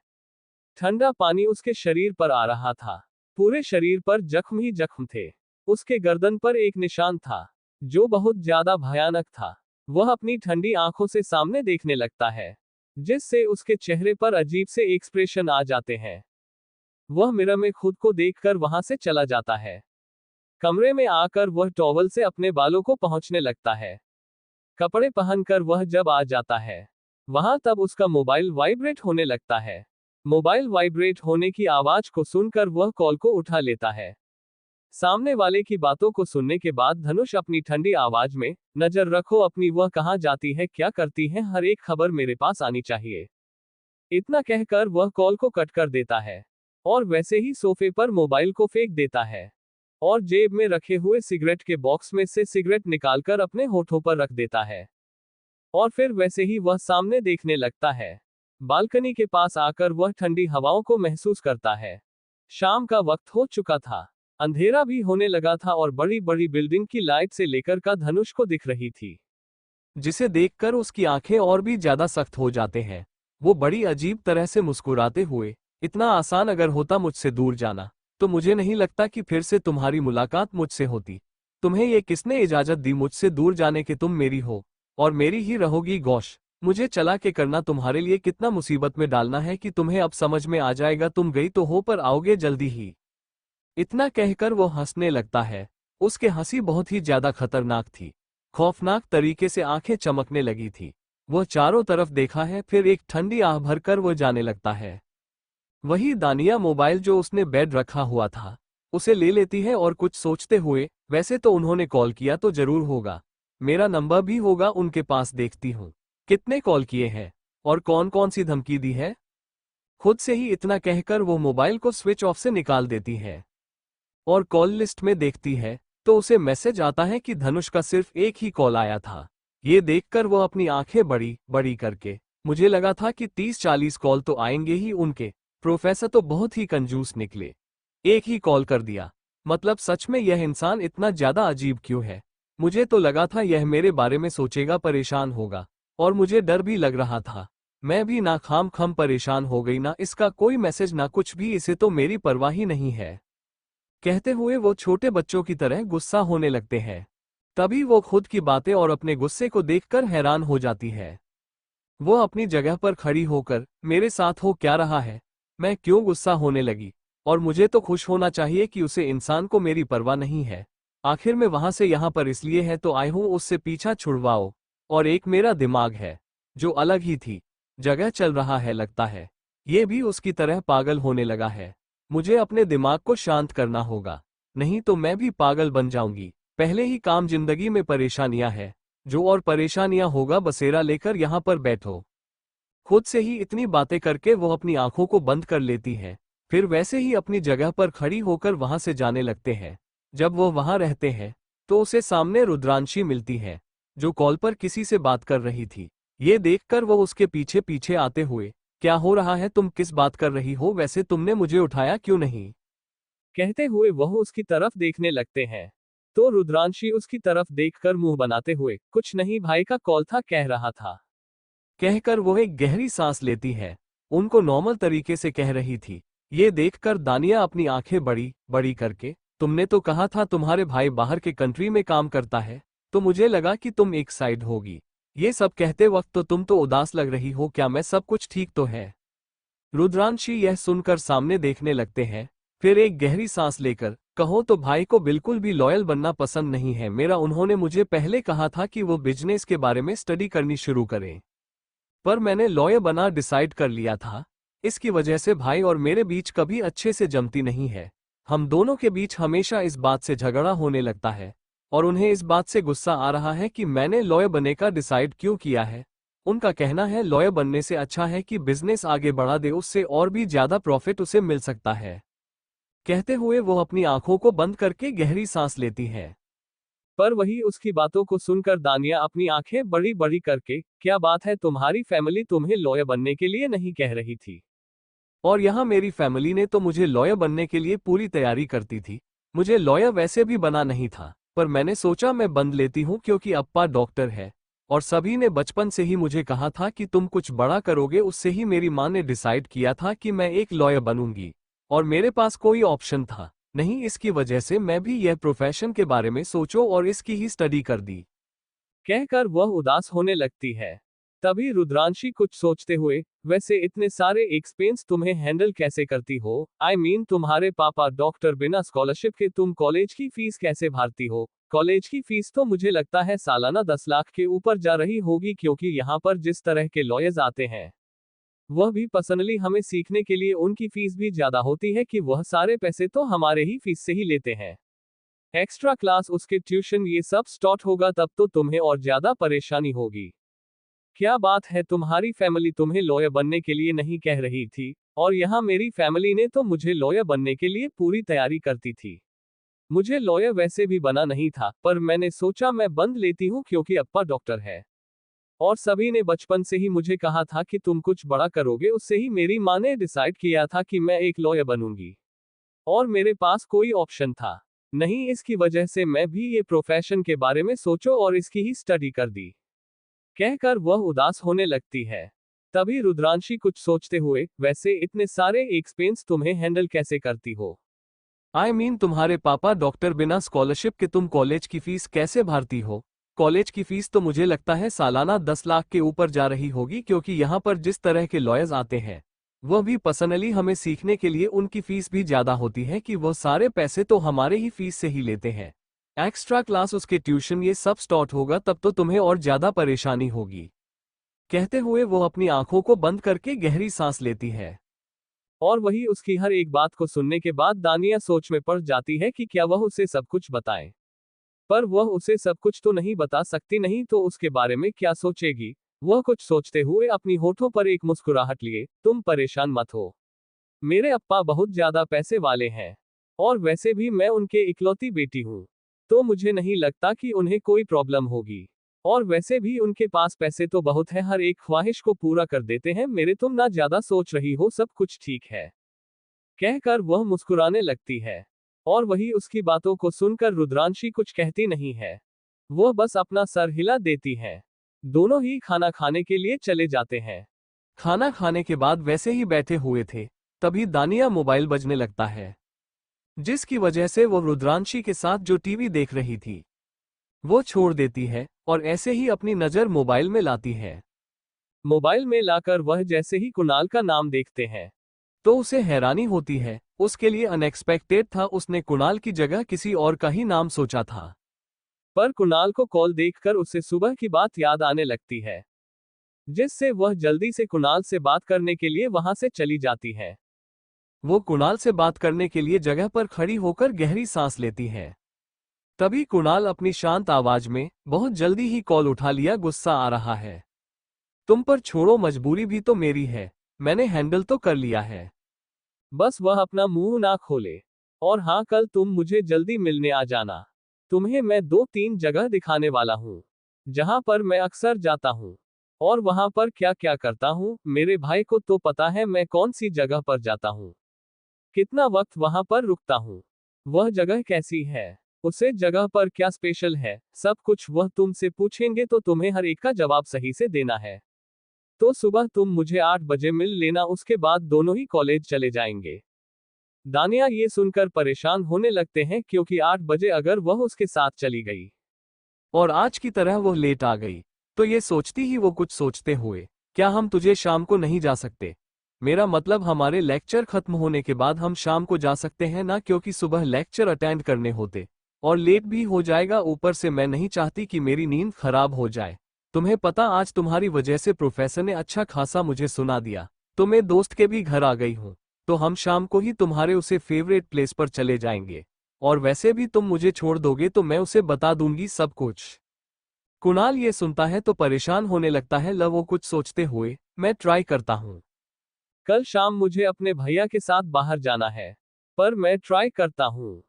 [SPEAKER 1] ठंडा पानी उसके शरीर पर आ रहा था। पूरे शरीर पर जख्म ही जख्म थे। उसके गर्दन पर एक निशान था जो बहुत ज्यादा भयानक था। वह अपनी ठंडी आंखों से सामने देखने लगता है, जिससे उसके चेहरे पर अजीब से एक्सप्रेशन आ जाते हैं। वह मिरर में खुद को देखकर वहां से चला जाता है। कमरे में आकर वह टॉवल से अपने बालों को पोंछने लगता है। कपड़े पहनकर वह जब आ जाता है वहां, तब उसका मोबाइल वाइब्रेट होने लगता है। मोबाइल वाइब्रेट होने की आवाज को सुनकर वह कॉल को उठा लेता है। सामने वाले की बातों को सुनने के बाद धनुष अपनी ठंडी आवाज में, नजर रखो अपनी, वह कहाँ जाती है, क्या करती है, हर एक खबर मेरे पास आनी चाहिए। इतना कहकर वह कॉल को कट कर देता है और वैसे ही सोफे पर मोबाइल को फेंक देता है और जेब में रखे हुए सिगरेट के बॉक्स में से सिगरेट निकालकर अपने होठों पर रख देता है और फिर वैसे ही वह सामने देखने लगता है। बालकनी के पास आकर वह ठंडी हवाओं को महसूस करता है। शाम का वक्त हो चुका था, अंधेरा भी होने लगा था और बड़ी बड़ी बिल्डिंग की लाइट से लेकर का धनुष को दिख रही थी, जिसे देखकर उसकी आंखें और भी ज्यादा सख्त हो जाते हैं। वो बड़ी अजीब तरह से मुस्कुराते हुए, इतना आसान अगर होता मुझसे दूर जाना, तो मुझे नहीं लगता कि फिर से तुम्हारी मुलाकात मुझसे होती। तुम्हें ये किसने इजाजत दी मुझसे दूर जाने की? तुम मेरी हो और मेरी ही रहोगी। गौश, मुझे चला के करना तुम्हारे लिए कितना मुसीबत में डालना है कि तुम्हें अब समझ में आ जाएगा। तुम गई तो हो पर आओगे जल्दी ही। इतना कहकर वो हंसने लगता है। उसके हंसी बहुत ही ज्यादा खतरनाक थी। खौफनाक तरीके से आंखें चमकने लगी थी। वह चारों तरफ देखा है, फिर एक ठंडी आह भरकर वो जाने लगता है। वही दानिया मोबाइल जो उसने बेड रखा हुआ था उसे ले लेती है और कुछ सोचते हुए, वैसे तो उन्होंने कॉल किया तो जरूर होगा, मेरा नंबर भी होगा उनके पास, देखती हूँ कितने कॉल किए हैं और कौन कौन सी धमकी दी है। खुद से ही इतना कहकर वो मोबाइल को स्विच ऑफ से निकाल देती है और कॉल लिस्ट में देखती है तो उसे मैसेज आता है कि धनुष का सिर्फ एक ही कॉल आया था। ये देखकर वो अपनी आंखें बड़ी बड़ी करके, मुझे लगा था कि 30-40 कॉल तो आएंगे ही उनके। प्रोफेसर तो बहुत ही कंजूस निकले, एक ही कॉल कर दिया। मतलब सच में यह इंसान इतना ज्यादा अजीब क्यों है? मुझे तो लगा था यह मेरे बारे में सोचेगा, परेशान होगा, और मुझे डर भी लग रहा था। मैं भी ना खाम खम परेशान हो गई, ना इसका कोई मैसेज ना कुछ भी, इसे तो मेरी परवाह ही नहीं है। कहते हुए वो छोटे बच्चों की तरह गुस्सा होने लगते हैं। तभी वो खुद की बातें और अपने गुस्से को देखकर हैरान हो जाती है। वो अपनी जगह पर खड़ी होकर, मेरे साथ हो क्या रहा है? मैं क्यों गुस्सा होने लगी? और मुझे तो खुश होना चाहिए कि उसे इंसान को मेरी परवाह नहीं है। आखिर में वहां से यहाँ पर इसलिए है तो आई हूँ उससे पीछा छुड़वाओ। और एक मेरा दिमाग है, जो अलग ही थी जगह चल रहा है, लगता है ये भी उसकी तरह पागल होने लगा है। मुझे अपने दिमाग को शांत करना होगा, नहीं तो मैं भी पागल बन जाऊंगी। पहले ही काम जिंदगी में परेशानियां है, जो और परेशानियां होगा, बसेरा लेकर यहाँ पर बैठो। खुद से ही इतनी बातें करके वो अपनी आंखों को बंद कर लेती है, फिर वैसे ही अपनी जगह पर खड़ी होकर वहां से जाने लगते हैं। जब वो वहां रहते हैं तो उसे सामने रुद्रांशी मिलती है, जो कॉल पर किसी से बात कर रही थी। ये देखकर वो उसके पीछे पीछे आते हुए, क्या हो रहा है? तुम किस बात कर रही हो? वैसे तुमने मुझे उठाया क्यों नहीं? कहते हुए वह उसकी तरफ देखने लगते हैं। तो रुद्रांशी उसकी तरफ देखकर मुंह बनाते हुए, कुछ नहीं भाई का कॉल था, कह रहा था, कहकर वो एक गहरी सांस लेती है। उनको नॉर्मल तरीके से कह रही थी। ये देखकर दानिया अपनी आंखें बड़ी बड़ी करके, तुमने तो कहा था तुम्हारे भाई बाहर के कंट्री में काम करता है, तो मुझे लगा कि तुम एक साइड होगी। ये सब कहते वक्त तो तुम तो उदास लग रही हो, क्या मैं सब कुछ ठीक तो है? रुद्रांशी यह सुनकर सामने देखने लगते हैं, फिर एक गहरी सांस लेकर, कहो तो भाई को बिल्कुल भी लॉयल बनना पसंद नहीं है मेरा। उन्होंने मुझे पहले कहा था कि वो बिजनेस के बारे में स्टडी करनी शुरू करें, पर मैंने लॉयर बना डिसाइड कर लिया था। इसकी वजह से भाई और मेरे बीच कभी अच्छे से जमती नहीं है। हम दोनों के बीच हमेशा इस बात से झगड़ा होने लगता है, और उन्हें इस बात से गुस्सा आ रहा है कि मैंने लॉयर बनने का डिसाइड क्यों किया है। उनका कहना है लॉयर बनने से अच्छा है कि बिजनेस आगे बढ़ा दे, उससे और भी ज्यादा प्रॉफिट उसे मिल सकता है। कहते हुए वो अपनी आंखों को बंद करके गहरी सांस लेती है। पर वही उसकी बातों को सुनकर दानिया अपनी आंखें बड़ी बड़ी करके, क्या बात है, तुम्हारी फैमिली तुम्हें लॉयर बनने के लिए नहीं कह रही थी? और यहाँ मेरी फैमिली ने तो मुझे लॉयर बनने के लिए पूरी तैयारी करती थी। मुझे लॉयर वैसे भी बना नहीं था, पर मैंने सोचा मैं बन लेती हूँ क्योंकि अप्पा डॉक्टर है, और सभी ने बचपन से ही मुझे कहा था कि तुम कुछ बड़ा करोगे। उससे ही मेरी माँ ने डिसाइड किया था कि मैं एक लॉयर बनूंगी, और मेरे पास कोई ऑप्शन था नहीं। इसकी वजह से मैं भी यह प्रोफेशन के बारे में सोचो और इसकी ही स्टडी कर दी। कहकर वह उदास होने लगती है। तभी रुद्रांशी कुछ सोचते हुए, वैसे इतने सारे एक्सपेंस तुम्हें हैंडल कैसे करती हो? आई मीन तुम्हारे पापा डॉक्टर, बिना स्कॉलरशिप के तुम कॉलेज की फीस कैसे भरती हो? कॉलेज की फीस तो मुझे लगता है सालाना 10 लाख के ऊपर जा रही होगी, क्योंकि यहाँ पर जिस तरह के लॉयर्स आते हैं, वह भी पर्सनली हमें सीखने के लिए, उनकी फीस भी ज्यादा होती है कि वह सारे पैसे तो हमारे ही फीस से ही लेते हैं। एक्स्ट्रा क्लास, उसके ट्यूशन, ये सब स्टार्ट होगा तब तो तुम्हें और ज्यादा परेशानी होगी। क्या बात है, तुम्हारी फैमिली तुम्हें लॉयर बनने के लिए नहीं कह रही थी? और यहाँ मेरी फैमिली ने तो मुझे लॉयर बनने के लिए पूरी तैयारी करती थी। मुझे लॉयर वैसे भी बना नहीं था, पर मैंने सोचा मैं बन लेती हूँ क्योंकि अप्पा डॉक्टर है, और सभी ने बचपन से ही मुझे कहा था कि तुम कुछ बड़ा करोगे। उससे ही मेरी माँ ने डिसाइड किया था कि मैं एक लॉयर बनूंगी, और मेरे पास कोई ऑप्शन था नहीं। इसकी वजह से मैं भी ये प्रोफेशन के बारे में सोचो और इसकी ही स्टडी कर दी। कहकर वह उदास होने लगती है। तभी रुद्रांशी कुछ सोचते हुए, वैसे इतने सारे एक्सपेंस तुम्हें हैंडल कैसे करती हो? आई मीन तुम्हारे पापा डॉक्टर, बिना स्कॉलरशिप के तुम कॉलेज की फीस कैसे भरती हो? कॉलेज की फीस तो मुझे लगता है सालाना 10 लाख के ऊपर जा रही होगी, क्योंकि यहाँ पर जिस तरह के लॉयर्स आते हैं, वह भी पर्सनली हमें सीखने के लिए, उनकी फीस भी ज्यादा होती है कि वह सारे पैसे तो हमारे ही फीस से ही लेते हैं। एक्स्ट्रा क्लास, उसके ट्यूशन, ये सब स्टार्ट होगा तब तो तुम्हें और ज्यादा परेशानी होगी। कहते हुए वो अपनी आंखों को बंद करके गहरी सांस लेती है। और वही उसकी हर एक बात को सुनने के बाद दानिया सोच में पड़ जाती है कि क्या वह उसे सब कुछ बताए। पर वह उसे सब कुछ तो नहीं बता सकती, नहीं तो उसके बारे में क्या सोचेगी। वह कुछ सोचते हुए अपनी होठों पर एक मुस्कुराहट लिए, तुम परेशान मत हो, मेरे अप्पा बहुत ज्यादा पैसे वाले हैं, और वैसे भी मैं उनके इकलौती बेटी हूँ। तो मुझे नहीं लगता कि उन्हें कोई प्रॉब्लम होगी। और वैसे भी उनके पास पैसे तो बहुत है, हर एक ख्वाहिश को पूरा कर देते हैं मेरे, तुम ना ज्यादा सोच रही हो, सब कुछ ठीक है कहकर वह मुस्कुराने लगती है। और वही उसकी बातों को सुनकर रुद्रांशी कुछ कहती नहीं है। वह बस अपना सर हिला देती है। दोनों ही खाना खाने के लिए चले जाते हैं। खाना खाने के बाद वैसे ही बैठे हुए थे, तभी दानिया मोबाइल बजने लगता है, जिसकी वजह से वो रुद्रांशी के साथ जो टीवी देख रही थी वो छोड़ देती है और ऐसे ही अपनी नजर मोबाइल में लाती है। मोबाइल में लाकर वह जैसे ही कुणाल का नाम देखते हैं तो उसे हैरानी होती है। उसके लिए अनएक्सपेक्टेड था, उसने कुणाल की जगह किसी और का ही नाम सोचा था। पर कुणाल को कॉल देखकर उसे सुबह की बात याद आने लगती है, जिससे वह जल्दी से कुणाल से बात करने के लिए वहां से चली जाती है। वो कुणाल से बात करने के लिए जगह पर खड़ी होकर गहरी सांस लेती है। तभी कुणाल अपनी शांत आवाज में, बहुत जल्दी ही कॉल उठा लिया, गुस्सा आ रहा है। तुम पर छोड़ो, मजबूरी भी तो मेरी है, मैंने हैंडल तो कर लिया है, बस वह अपना मुंह ना खोले। और हाँ, कल तुम मुझे जल्दी मिलने आ जाना, तुम्हें मैं 2-3 जगह दिखाने वाला हूँ जहां पर मैं अक्सर जाता हूँ और वहां पर क्या क्या करता हूँ। मेरे भाई को तो पता है मैं कौन सी जगह पर जाता हूँ, कितना वक्त वहां पर रुकता हूँ, वह जगह कैसी है, उसे जगह पर क्या स्पेशल है, सब कुछ वह तुमसे पूछेंगे तो तुम्हें हर एक का जवाब सही से देना है। तो सुबह तुम मुझे 8 बजे मिल लेना, उसके बाद दोनों ही कॉलेज चले जाएंगे। दानिया ये सुनकर परेशान होने लगते हैं, क्योंकि 8 बजे अगर वह उसके साथ चली गई और आज की तरह वह लेट आ गई तो ये सोचती ही वो कुछ सोचते हुए, क्या हम तुझे शाम को नहीं जा सकते? मेरा मतलब हमारे लेक्चर खत्म होने के बाद हम शाम को जा सकते हैं ना, क्योंकि सुबह लेक्चर अटेंड करने होते और लेट भी हो जाएगा, ऊपर से मैं नहीं चाहती कि मेरी नींद खराब हो जाए। तुम्हें पता, आज तुम्हारी वजह से प्रोफेसर ने अच्छा खासा मुझे सुना दिया, तो मैं दोस्त के भी घर आ गई हूँ, तो हम शाम को ही तुम्हारे उसे फेवरेट प्लेस पर चले जाएंगे। और वैसे भी तुम मुझे छोड़ दोगे तो मैं उसे बता दूंगी सब कुछ। कुणाल ये सुनता है तो परेशान होने लगता है, वो कुछ सोचते हुए, मैं ट्राई करता हूँ। कल शाम मुझे अपने भैया के साथ बाहर जाना है, पर मैं ट्राई करता हूँ।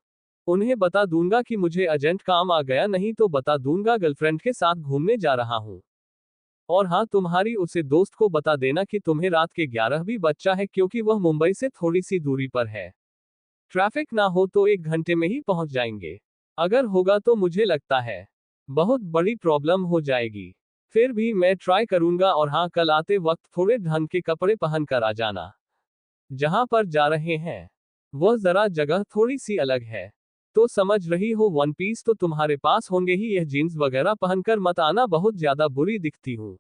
[SPEAKER 1] उन्हें बता दूंगा कि मुझे अर्जेंट काम आ गया, नहीं तो बता दूंगा गर्लफ्रेंड के साथ घूमने जा रहा हूँ। और हाँ, तुम्हारी उसे दोस्त को बता देना कि तुम्हें रात के 11 भी बच्चा है, क्योंकि वह मुंबई से थोड़ी सी दूरी पर है। ट्रैफिक ना हो तो 1 घंटे में ही पहुंच जाएंगे। अगर होगा तो मुझे लगता है बहुत बड़ी प्रॉब्लम हो जाएगी। फिर भी मैं ट्राई करूंगा। और हाँ, कल आते वक्त थोड़े ढंग के कपड़े पहन कर आ जाना। जहां पर जा रहे हैं वह जरा जगह थोड़ी सी अलग है, तो समझ रही हो, वन पीस तो तुम्हारे पास होंगे ही, यह जीन्स वगैरह पहनकर मत आना, बहुत ज्यादा बुरी दिखती हूँ।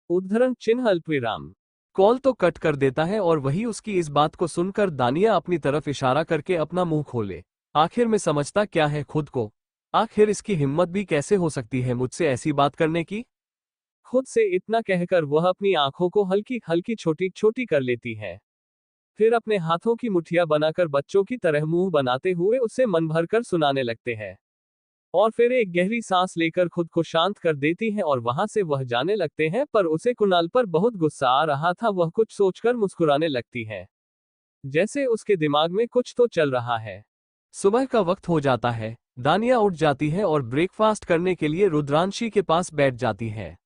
[SPEAKER 1] उद्धरण चिन्ह अल्पविराम। कॉल तो कट कर देता है और वही उसकी इस बात को सुनकर दानिया अपनी तरफ इशारा करके अपना मुंह खोले। आखिर में समझता क्या है खुद को, आखिर इसकी हिम्मत भी कैसे हो सकती है मुझसे ऐसी बात करने की। खुद से इतना कहकर वह अपनी आंखों को हल्की हल्की छोटी छोटी कर लेती है। फिर अपने हाथों की मुठ्ठियां बनाकर बच्चों की तरह मुंह बनाते हुए उसे मन भर कर सुनाने लगते हैं। और फिर एक गहरी सांस लेकर खुद को शांत कर देती हैं और वहां से वह जाने लगते हैं। पर उसे कुणाल पर बहुत गुस्सा आ रहा था, वह कुछ सोचकर मुस्कुराने लगती है, जैसे उसके दिमाग में कुछ तो चल रहा है। सुबह का वक्त हो जाता है, दानिया उठ जाती है और ब्रेकफास्ट करने के लिए रुद्रांशी के पास बैठ जाती है।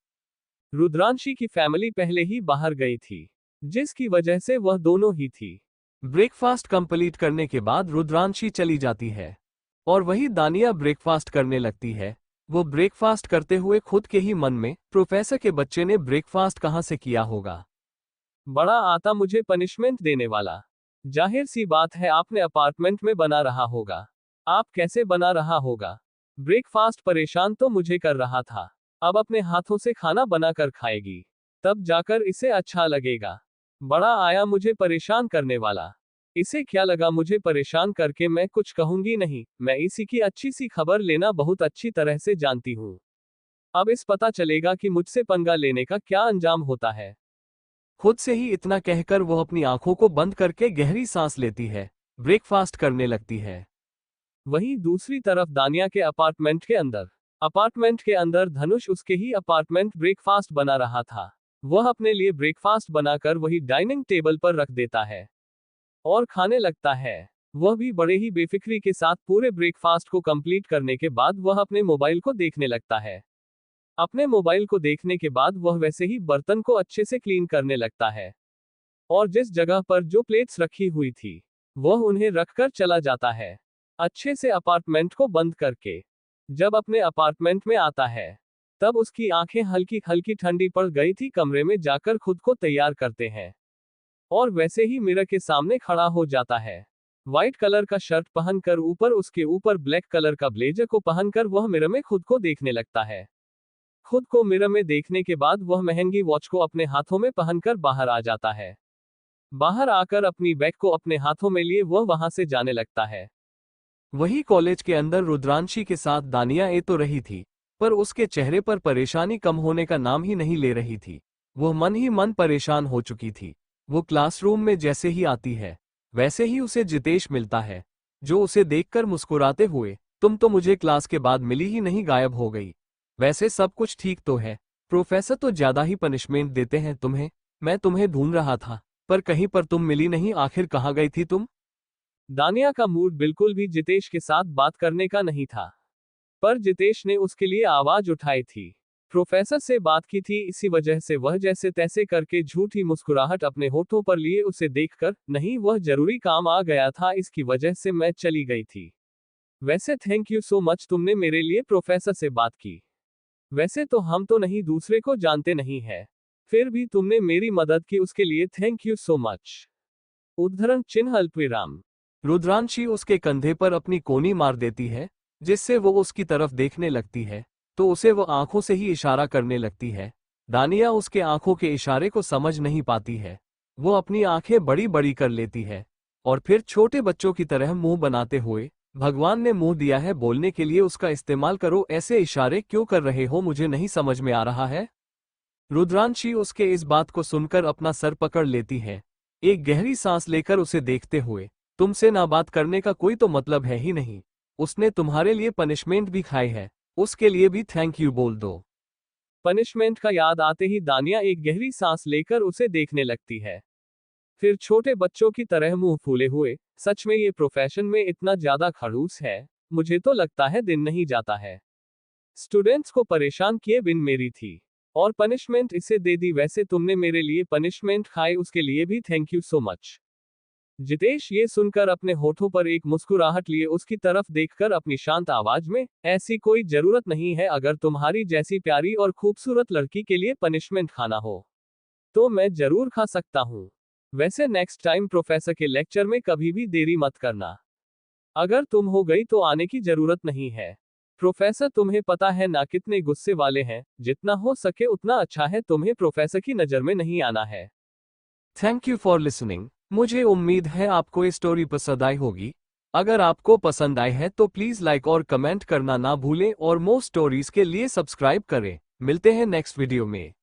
[SPEAKER 1] रुद्रांशी की फैमिली पहले ही बाहर गई थी, जिसकी वजह से वह दोनों ही थी। ब्रेकफास्ट कंप्लीट करने के बाद रुद्रांशी चली जाती है और वही दानिया ब्रेकफास्ट करने लगती है। वो ब्रेकफास्ट करते हुए खुद के ही मन में, प्रोफेसर के बच्चे ने ब्रेकफास्ट कहाँ से किया होगा, बड़ा आता मुझे पनिशमेंट देने वाला। जाहिर सी बात है आपने अपार्टमेंट में बना रहा होगा, आप कैसे बना रहा होगा। ब्रेकफास्ट परेशान तो मुझे कर रहा था, अब अपने हाथों से खाना बनाकर खाएगी, तब जाकर इसे अच्छा लगेगा। बड़ा आया मुझे परेशान करने वाला। इसे क्या लगा मुझे परेशान करके, मैं कुछ कहूंगी नहीं, मैं इसी की अच्छी सी खबर लेना बहुत अच्छी तरह से जानती हूँ। अब इस पता चलेगा कि मुझसे पंगा लेने का क्या अंजाम होता है। खुद से ही इतना कहकर वो अपनी आंखों को बंद करके गहरी सांस लेती है, ब्रेकफास्ट करने लगती है। वहीं दूसरी तरफ दानिया के अपार्टमेंट के अंदर धनुष उसके ही अपार्टमेंट ब्रेकफास्ट बना रहा था। वह अपने लिए ब्रेकफास्ट बनाकर वही डाइनिंग टेबल पर रख देता है और खाने लगता है। वह भी बड़े ही बेफिक्री के साथ पूरे ब्रेकफास्ट को कंप्लीट करने के बाद वह अपने मोबाइल को देखने लगता है। अपने मोबाइल को देखने के बाद वह वैसे ही बर्तन को अच्छे से क्लीन करने लगता है और जिस जगह पर जो प्लेट्स रखी हुई थी वह उन्हें रखकर चला जाता है, अच्छे से अपार्टमेंट को बंद करके। जब अपने अपार्टमेंट में आता है तब उसकी आंखें हल्की हल्की ठंडी पड़ गई थी। कमरे में जाकर खुद को तैयार करते हैं और वैसे ही मिरर के सामने खड़ा हो जाता है। व्हाइट कलर का शर्ट पहनकर ऊपर उसके ऊपर ब्लैक कलर का ब्लेजर को पहनकर वह मिरर में खुद को देखने लगता है। खुद को मिरर में देखने के बाद वह महंगी वॉच को अपने हाथों में पहनकर बाहर आ जाता है। बाहर आकर अपनी बैग को अपने हाथों में लिए वह वहां से जाने लगता है। वही कॉलेज के अंदर रुद्रांशी के साथ दानिया ए तो रही थी, पर उसके चेहरे पर परेशानी कम होने का नाम ही नहीं ले रही थी। वह मन ही मन परेशान हो चुकी थी। वो क्लासरूम में जैसे ही आती है वैसे ही उसे जितेश मिलता है, जो उसे देखकर मुस्कुराते हुए, तुम तो मुझे क्लास के बाद मिली ही नहीं, गायब हो गई। वैसे सब कुछ ठीक तो है, प्रोफेसर तो ज्यादा ही पनिशमेंट देते हैं तुम्हें। मैं तुम्हें ढूंढ रहा था पर कहीं पर तुम मिली नहीं, आखिर कहाँ गई थी तुम? दानिया का मूड बिल्कुल भी जितेश के साथ बात करने का नहीं था, पर जितेश ने उसके लिए आवाज उठाई थी। प्रोफेसर से बात की थी, इसी वजह से वह जैसे तैसे करके झूठी मुस्कुराहट अपने होठों पर लिए उसे देखकर, नहीं वह जरूरी काम आ गया था, इसकी वजह से मैं चली गई थी। वैसे थैंक यू सो मच, तुमने मेरे लिए प्रोफेसर से बात की। वैसे तो हम तो नहीं दूसरे को जानते नहीं है, फिर भी तुमने मेरी मदद की, उसके लिए थैंक यू सो मच। उद्धरण चिन्ह अल्पविराम। रुद्रांशी उसके कंधे पर अपनी कोनी मार देती है, जिससे वो उसकी तरफ देखने लगती है तो उसे वो आंखों से ही इशारा करने लगती है। दानिया उसके आंखों के इशारे को समझ नहीं पाती है। वो अपनी आंखें बड़ी बड़ी कर लेती है और फिर छोटे बच्चों की तरह मुंह बनाते हुए, भगवान ने मुंह दिया है बोलने के लिए, उसका इस्तेमाल करो, ऐसे इशारे क्यों कर रहे हो, मुझे नहीं समझ में आ रहा है। रुद्रांशी उसके इस बात को सुनकर अपना सर पकड़ लेती है, एक गहरी सांस लेकर उसे देखते हुए, तुमसे ना बात करने का कोई तो मतलब है ही नहीं। उसने तुम्हारे लिए पनिशमेंट भी खाई है, उसके लिए भी थैंक यू बोल दो। पनिशमेंट का याद आते ही दानिया एक गहरी सांस लेकर उसे देखने लगती है, फिर छोटे बच्चों की तरह मुंह फूले हुए, सच में ये प्रोफेशन में इतना ज्यादा खड़ूस है, मुझे तो लगता है दिन नहीं जाता है। स्टूडेंट्स को परेशान किए बिन मेरी थी और पनिशमेंट इसे दे दी, वैसे तुमने मेरे लिए पनिशमेंट खाई, उसके लिए भी thank you so much. Jitesh ये सुनकर अपने होठों पर एक मुस्कुराहट लिए उसकी तरफ देखकर अपनी शांत आवाज में, ऐसी कोई जरूरत नहीं है, अगर तुम्हारी जैसी प्यारी और खूबसूरत लड़की के लिए पनिशमेंट खाना हो तो मैं जरूर खा सकता हूँ। वैसे नेक्स्ट टाइम प्रोफेसर के लेक्चर में कभी भी देरी मत करना, अगर तुम हो गई तो आने की जरूरत नहीं है। प्रोफेसर तुम्हें पता है ना कितने गुस्से वाले हैं, जितना हो सके उतना अच्छा है तुम्हें प्रोफेसर की नजर में नहीं आना है। Thank you for listening. मुझे उम्मीद है आपको ये स्टोरी पसंद आई होगी। अगर आपको पसंद आई है तो प्लीज लाइक और कमेंट करना ना भूलें और मोर स्टोरीज के लिए सब्सक्राइब करें। मिलते हैं नेक्स्ट वीडियो में।